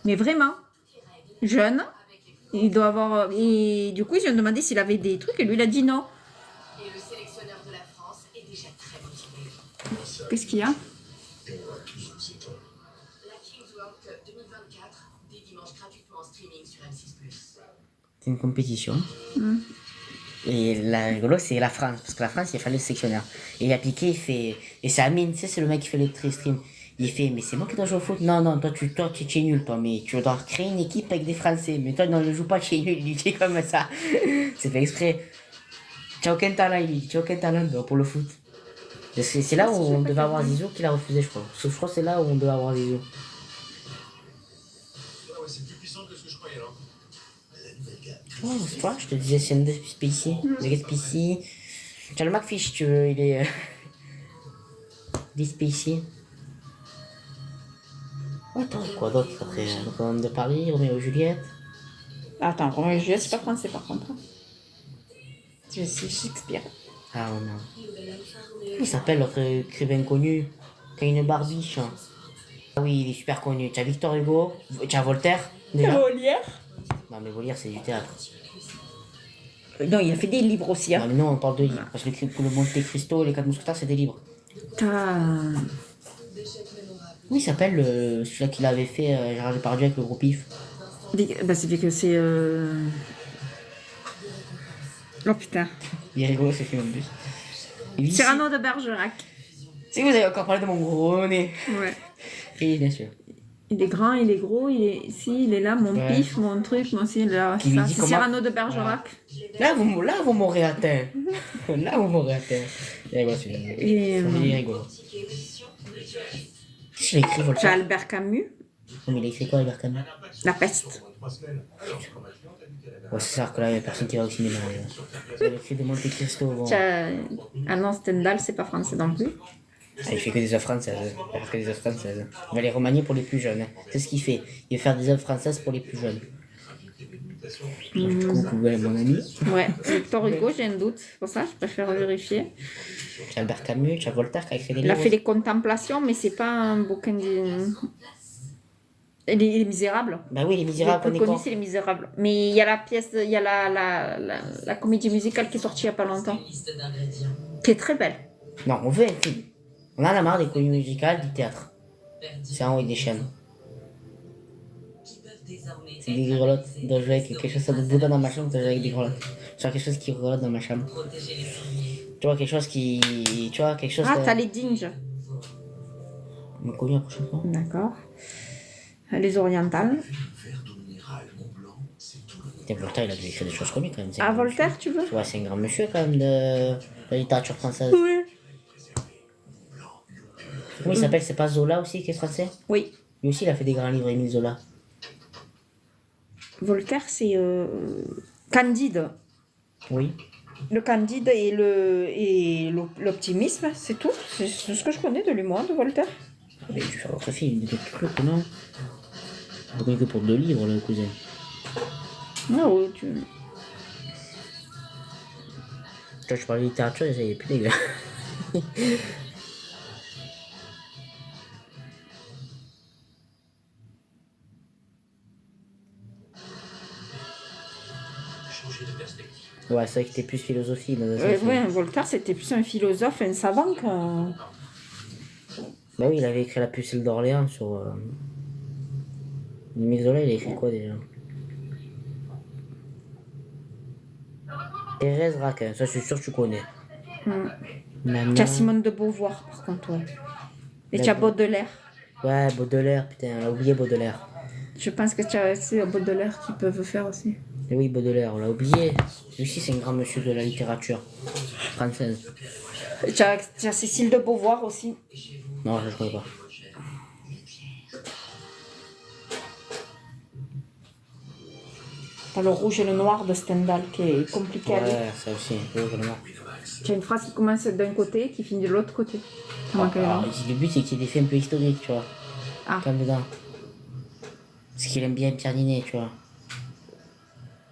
Mais vraiment, jeune. Il doit avoir. Et du coup, ils lui ont demandé s'il avait des trucs et lui, il a dit non. Et le sélectionneur de la France est déjà très motivé. Qu'est-ce qu'il y a? La Kings World Cup 2024, dès dimanche gratuitement en streaming sur M6+. C'est une compétition. Et la rigolo, c'est la France, parce que la France, il a fallu le sélectionneur. Et il a piqué, il fait. Et c'est Amine, tu sais, c'est le mec qui fait le stream. Il fait, mais c'est moi qui dois jouer au foot. Non, non, toi, tu es nul, toi, mais tu dois créer une équipe avec des Français. Mais toi, non, ne joue pas, tu es nul, il dit comme ça. C'est fait exprès. Tu n'as aucun talent, il dit, tu n'as aucun talent pour le foot. C'est là où on devait avoir Zizou qu'il a refusé, je crois. Je crois que c'est là où on devait avoir Zizou. Ah ouais, c'est plus puissant que ce que je croyais, alors. Ouais, c'est toi, je te disais, c'est une de Spacey. Le Spacey. Tu as le McFish, tu veux, il est. Des Spacey. Attends, quoi d'autre après Notre-Dame de Paris, Roméo et Juliette. Attends, Roméo et Juliette, c'est pas français par contre. C'est Shakespeare. Ah oh non. Comment il s'appelle l'autre écrivain connu qui a une barbiche? Ah oui, il est super connu. Tu as Victor Hugo, tu as Voltaire déjà. Molière. Non mais Molière c'est du théâtre. Non, il a fait des livres aussi. Non Hein. mais non, on parle de livres. Parce que le Monte Cristo et les 4 mousquetaires c'est des livres. T'as. Comment il s'appelle celui-là qu'il avait fait Gérard Depardieu avec le gros pif? Bah, c'est fait que c'est. Oh putain. Il est rigolo ce film en plus. Et ici- Cyrano de Bergerac. Si vous avez encore parlé de mon gros nez. Ouais. Oui, bien sûr. Il est grand, il est gros, il est. Si, il est là, mon Ouais. pif, mon truc, moi aussi, là. Qui lui Ça, dit c'est comment- Cyrano de Bergerac. Là, vous m'aurez atteint. Là, vous m'aurez atteint. Et voilà, Et. il est rigolo. Qu'est-ce qu'il a écrit, J'ai Voltaire? Albert Camus, Non, mais il a écrit quoi, Albert Camus? La peste. Ouais, c'est ça que là, il y a personne qui va au cinéma. Il a écrit de Monte Cristo. Bon. Ah non, Stendhal, c'est pas français non plus. Ah, il fait que des œuvres françaises. Il fait que des œuvres françaises. Il va les remanier pour les plus jeunes. Hein. C'est ce qu'il fait. Il va faire des œuvres françaises pour les plus jeunes. Coucou, ouais, mon ami. Ouais, Victor Hugo, j'ai un doute. C'est pour ça, je préfère vérifier. Tu as Albert Camus, tu as Voltaire qui a écrit des Il a livres. fait les Contemplations, mais c'est pas un bouquin de. Les Misérables. Bah oui, Les Le Misérables, on plus est connu, quoi? c'est Les Misérables. Mais il y a la pièce, il y a la comédie musicale qui est sortie il y a pas longtemps, Liste d'ingrédients. qui est très belle. Non, on veut un film. On a la marre des comédies musicales, du théâtre. Verdi. C'est en haut des chaînes. Qui peuvent désormais C'est des grelottes. Je dois jouer avec quelque chose de boudin dans ma chambre, je dois jouer avec des grelottes. Je vois quelque chose qui grelotte dans ma chambre. protéger les fourniers. Tu vois quelque chose qui. Tu vois quelque chose. Ah, t'as les dinges. On me connaît la prochaine fois. D'accord. Les orientales. Et Voltaire, il a dû écrire des choses connues quand même. c'est un Ah, grand Voltaire, tu veux? monsieur. Ouais, c'est un grand monsieur quand même de la littérature française. Oui. Comment il s'appelle? C'est pas Zola aussi qui est français? Oui. Lui aussi, il a fait des grands livres, Émile Zola. Voltaire, c'est Candide. Oui. Le Candide et l'optimisme, c'est tout. C'est ce que je connais de l'humour de Voltaire. Il a dû faire d'autres films, des trucs, non? On connaît que pour 2 livres, le cousin. Ah oui, tu... Tu Toi, je parle de littérature, il est plus dégueu. Changer de perspective. Ouais, c'est vrai que t'es plus philosophie dans un sens. Ouais, Voltaire, c'était plus un philosophe, un savant que... Bah oui, il avait écrit La Pucelle d'Orléans sur. Émile Zola, il a écrit quoi déjà? Thérèse Raquin, ça je suis sûr que tu connais. Maintenant- Tu as Simone de Beauvoir, par contre, ouais. Et tu as Baudelaire. Ouais, Baudelaire, putain, on a oublié Baudelaire. Je pense que tu as aussi Baudelaire qui peuvent faire aussi. Et oui, Baudelaire, on l'a oublié. Lui aussi, c'est un grand monsieur de la littérature française. Tu as Cécile de Beauvoir aussi. Non, je ne connais pas. T'as le rouge et le noir de Stendhal qui est compliqué à lire. Ouais, ça aussi, vraiment. Tu as une phrase qui commence d'un côté qui finit de l'autre côté. Comment qu'elle est là? Le but, c'est qu'il y ait des faits un peu historiques, tu vois. Ah. Comme dedans. Parce qu'il aime bien Pierre Ninet, tu vois.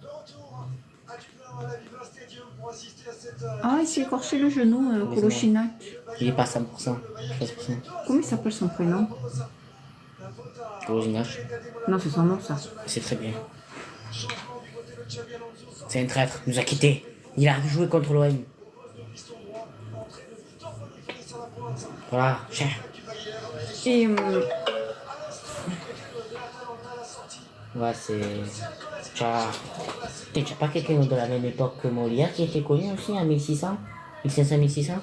De retour à Dublin, à la Viva Stadium pour assister à cette. Ah, il s'est écorché le genou, Kolochinac. Il est pas à 100%. 13%. Comment il s'appelle son prénom? Originaire. Non, c'est son nom, ça. C'est très bien. C'est un traître, il nous a quittés. Il a joué contre l'OM. Voilà, cher. Et Ouais, c'est. T'as pas quelqu'un de la même époque que Molière qui était connu aussi en 1600 1500, 1600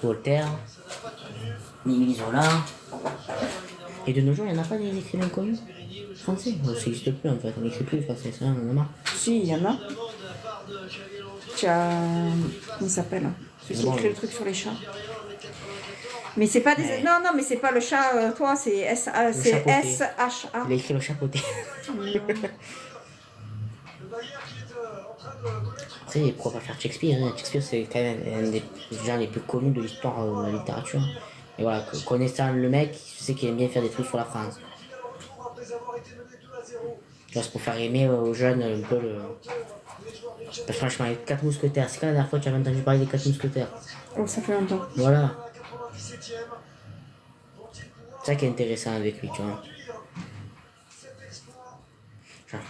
Voltaire, Émile Zola. Et de nos jours, il n'y en a pas des écrivains connus français. Ça n'existe plus en fait, on n'écrit plus français, ça, on en a marre. si, il y en a. Tu as... Comment il s'appelle? Celui qui Bon, écrit le truc sur les chats. Mais c'est pas des... Non, mais c'est pas le chat, toi, c'est chapeauté. S-H-A. Il a écrit le chapeauté. Après, pourquoi pas faire Shakespeare, hein. Shakespeare, c'est quand même un des gens les plus connus de l'histoire de la littérature. Et voilà, connaissant le mec, je sais qu'il aime bien faire des trucs sur la France. Tu vois, c'est pour faire aimer aux jeunes un peu le... Parce que franchement, les 4 mousquetaires, c'est quand la dernière fois que tu avais entendu parler des 4 mousquetaires? Oh, ça fait longtemps. Voilà. C'est ça qui est intéressant avec lui, tu vois. Genre.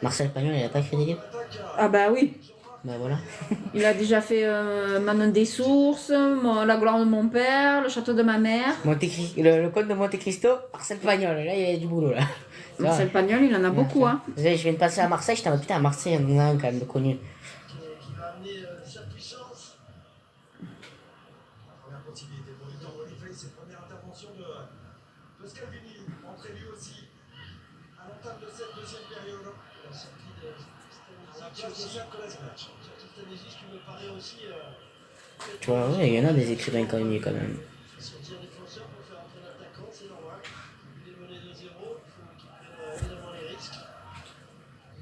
Marcel Pagnol, il a pas écrit des livres? Ah bah oui. Bah voilà. Il a déjà fait Manon des Sources, La gloire de mon père, Le château de ma mère. Le comte de Monte Cristo, Marcel Pagnol, là il y a du boulot là. Marcel Pagnol, il en a beaucoup, hein. Je viens de passer à Marseille, j'étais en mode putain, à Marseille, il y en a un quand même de connu. qui va amener sa puissance. La première possibilité pour Victor Boniface, c'est la première intervention de Scalvini, entré lui aussi à l'entame de cette deuxième période. La sortie de La place de Serge Kolasinac. Surtout Stanisic qui me paraît aussi Tu vois, ouais, il y en a des écrivains connus quand même. sortir défenseur pour faire entrer l'attaquant, c'est normal. Il est mené 2-0, il faut qu'il prenne évidemment les risques.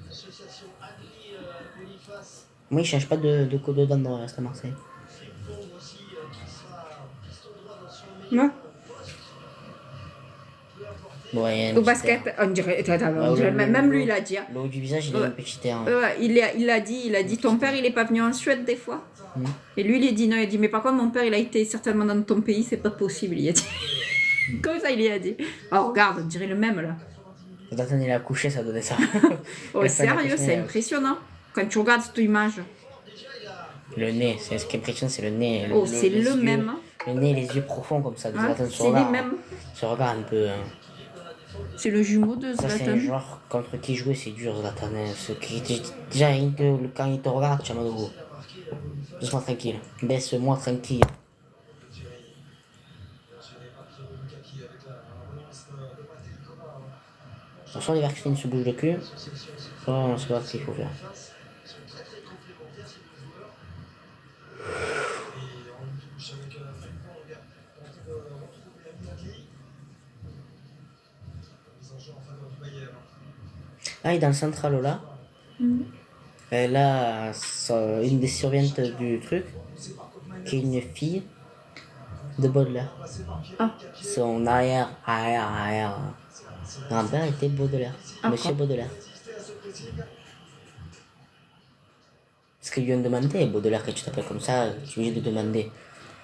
L'association Agri-Boniface, Moi, il change pas de code dedans, il reste à Marseille. Frimpong aussi, qui sera piston droit dans son Ouais. meilleur poste. Peu importé. Bon, il y a un Au petit basket, air. on dirait, Ah, ouais, même lui il a dit. Hein. Le haut du visage, il a Ouais. un petit air. Il a dit, ton père il est pas venu en Suède des fois. Et lui il a dit non, il a dit mais par contre mon père il a été certainement dans ton pays, c'est pas possible, il a dit. Comme ça il a dit. Oh regarde, on dirait le même là. Quand il a accouché, ça donnait ça. Oh La fin de sérieux, l'accouchement, c'est il a- impressionnant. Quand tu regardes cette image. Le nez, c'est ce qui impressionne, c'est le nez. Oh c'est les le yeux- même. Hein. Le nez et les yeux profonds comme ça. Hein, Zlatan, c'est les mêmes. Ce regard un peu. C'est le jumeau de Ça, c'est un Zlatan. genre contre qui jouer, c'est dur, Zlatan. Hein. Déjà, quand il te regarde, tu es en mode gros. Laisse-moi tranquille. Laisse-moi tranquille. Soit les Verkstein se bougent le cul, soit on sait pas ce qu'il faut faire. Ils sont très très complémentaires ces deux joueurs. Et en touche avec Frimpong, tente de retrouver Amiagli. Mise en jeu en faveur du Bayern. Ah, et dans le central là, là, une des survivantes du truc, qui est une fille de Baudelaire. Ah. Son arrière grand-père était Baudelaire, Ah, Monsieur quoi. Baudelaire. ce qu'ils lui ont demandé. Baudelaire, que tu t'appelles comme ça, tu es obligé de demander.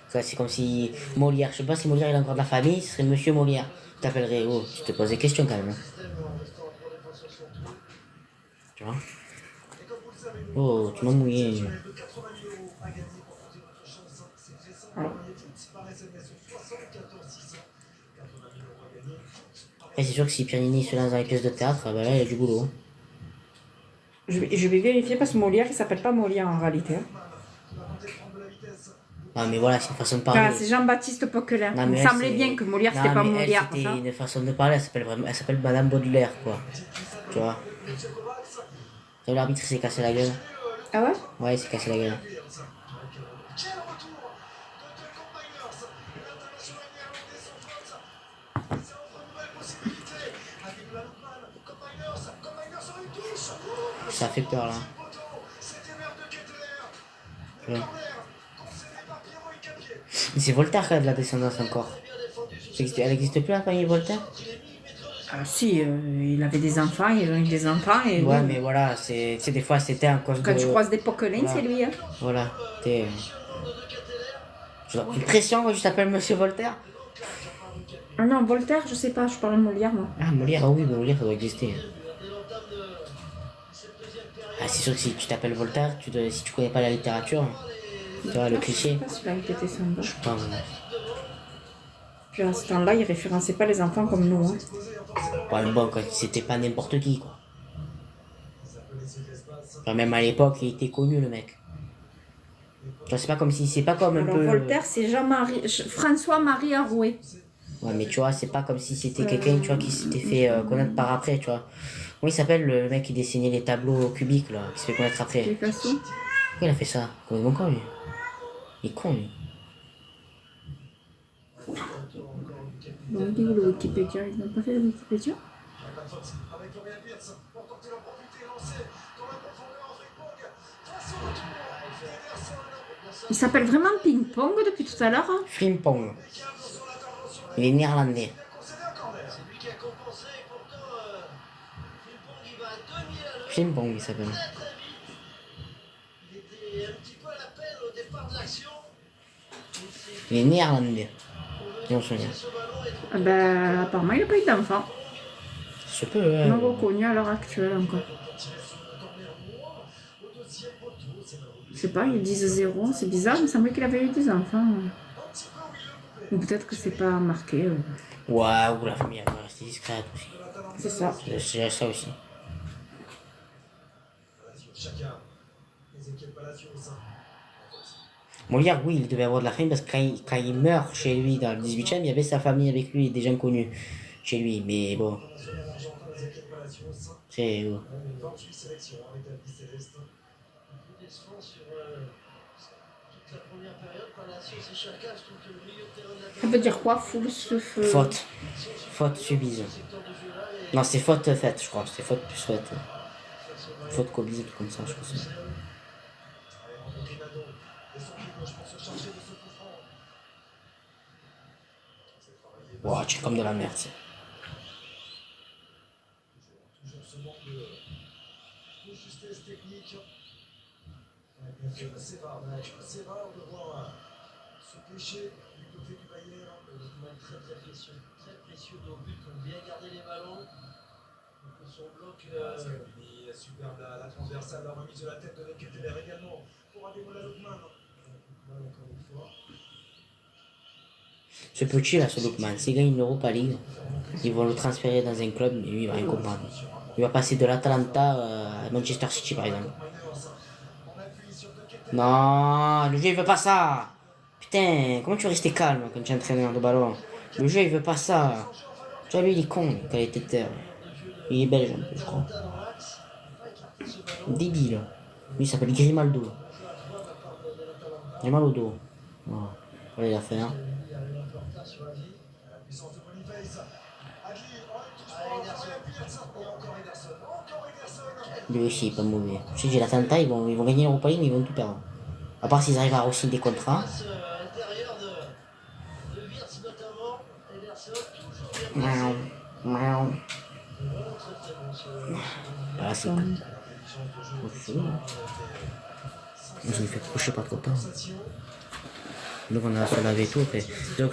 Ça, c'est comme si Molière, je sais pas si Molière il a encore de la famille, ce serait Monsieur Molière. Tu t'appellerais, oh, tu te poses des questions quand même. Hein. Tu vois? Oh, tu m'as mouillé. Et c'est sûr que si Pianini se lance dans les pièces de théâtre, bah là il y a du boulot. Je vais vérifier parce que Molière, il s'appelle pas Molière en réalité. Hein. Ah mais voilà, c'est une façon de parler. Ah, c'est Jean-Baptiste Poquelin. Non, Il me mais elle, semblait c'est- bien que Molière, c'était Non, pas mais elle, Molière. c'était ça. une façon de parler, elle s'appelle Madame Baudelaire, quoi. Tu vois? Et l'arbitre il s'est cassé la gueule. Ah ouais? Ouais, il s'est cassé la gueule. Quel retour de deux Combiners. L'international néerlandais s'enfonce. Ça offre une nouvelle possibilité. Avec la Lookman. Combiners sur une touche. Ça fait peur là. C'était l'heure de Ketteler. Ouais. Corner concédé par Pierrot Icapier. Mais c'est Voltaire qui a de la descendance encore. Elle existe plus la famille Voltaire? Ah si, il avait des enfants, ils ont eu des enfants. Et Ouais, oui. mais voilà, c'est des fois c'était à cause Quand de. tu croises des Poquelins, Voilà. c'est lui. Hein. Voilà, t'es. Je dois une pression quand je t'appelle Monsieur Voltaire? Ah non, Voltaire, je sais pas, je parle de Molière, moi. Ah, Molière, ah oui, mais Molière ça doit exister. Ah, c'est sûr que si tu t'appelles Voltaire, si tu connais pas la littérature, tu vois, le cliché. Je sais pas s'il a été sympa. Je sais pas, moi. Puis à ce temps-là, il référençait pas les enfants comme nous. Hein. Ouais, mais bon, quand c'était pas n'importe qui, quoi. Enfin, même à l'époque, il était connu, le mec. Tu vois, c'est pas comme si, c'est pas comme un Alors peu. Voltaire, c'est François-Marie Arouet. Ouais, mais tu vois, c'est pas comme si c'était quelqu'un, tu vois, qui s'était fait connaître par après, tu vois. Comment il s'appelle le mec qui dessinait les tableaux cubiques, là, qui se fait connaître après? Picasso. Pourquoi il a fait ça? Il est bon con, lui. Il est con, lui. Bon, il est où le Wikipédia? Ils n'ont pas fait le Wikipédia? Avec Florian Wirtz pour tenter d'en profiter, lancé dans la profondeur, Frimpong. Face au retour. Ederson. Il s'appelle vraiment Ping Pong depuis tout à l'heure. Hein. Frimpong. Il est néerlandais. C'est lui qui a compensé et pourtant, Frimpong il va à 2000 à l'heure. Frimpong, il s'appelle. Très très vite. Il était un petit peu à l'appel au départ de l'action. Il est néerlandais. Et on se souvient. Ah ben, apparemment, il n'a pas eu d'enfant. Je peux, Non reconnu à l'heure actuelle encore. Je sais pas, ils disent 0, c'est bizarre, il me semblait qu'il avait eu des enfants. Ou peut-être que c'est pas marqué. Waouh, la famille, elle va rester discrète aussi. C'est ça. C'est ça aussi. Chacun. Ezequiel Palacios. Molière, oui, il devait avoir de la famille parce que quand il meurt chez lui dans le 18e, il y avait sa famille avec lui, des gens connus chez lui. Mais bon, Ezequiel Palacios. c'est. 28 sélections avec la liste céleste. Décevant sur toute la première période. Palacios et Chaka, je trouve que le milieu de terrain de la Ça veut dire quoi, full stuff Faute. Faute subise. secteur de jeu là et Non, c'est faute faite, je crois. C'est faute plus faute. Faute commise, un truc comme ça, je crois. Wow, tu es comme de la merde, ça. Toujours ce manque de justesse technique. C'est rare de voir ce péché du côté du Bayern. très très précieux. Très précieux au but pour bien garder les ballons. Donc son bloc. Scalabrini, superbe la transversale, la remise de la tête de Ketteler également pour Ademola Lookman. Encore une fois. Ce petit là, ce Lookman, s'il gagne l'Europa League, ils vont le transférer dans un club, mais lui il va rien comprendre. Il va passer de l'Atalanta à Manchester City par exemple. Non, le jeu il veut pas ça. Putain, comment tu veux rester calme quand tu es entraîneur de ballon? Le jeu il veut pas ça. Tu vois, lui il est con, quand il était de terre. Il est belge un peu, je crois. Débile. Lui il s'appelle Grimaldo. Grimaldo. Voilà. Voilà, il a fait un. Puissance de Boniface. Adli, en touche pour encore Ederson. Encore Ederson. Lui aussi, il est pas mauvais. Je dis, l'Atalanta, ils vont gagner l'Europa League, mais ils vont tout perdre. À part s'ils arrivent à re-signer des contrats. Intérieur de Wirtz notamment. Ederson, toujours bien Miaou, miaou. vraiment très très bon. Voilà, c'est. Je me fais coucher pas trop tard. Donc on a à se laver et tout. Après. Donc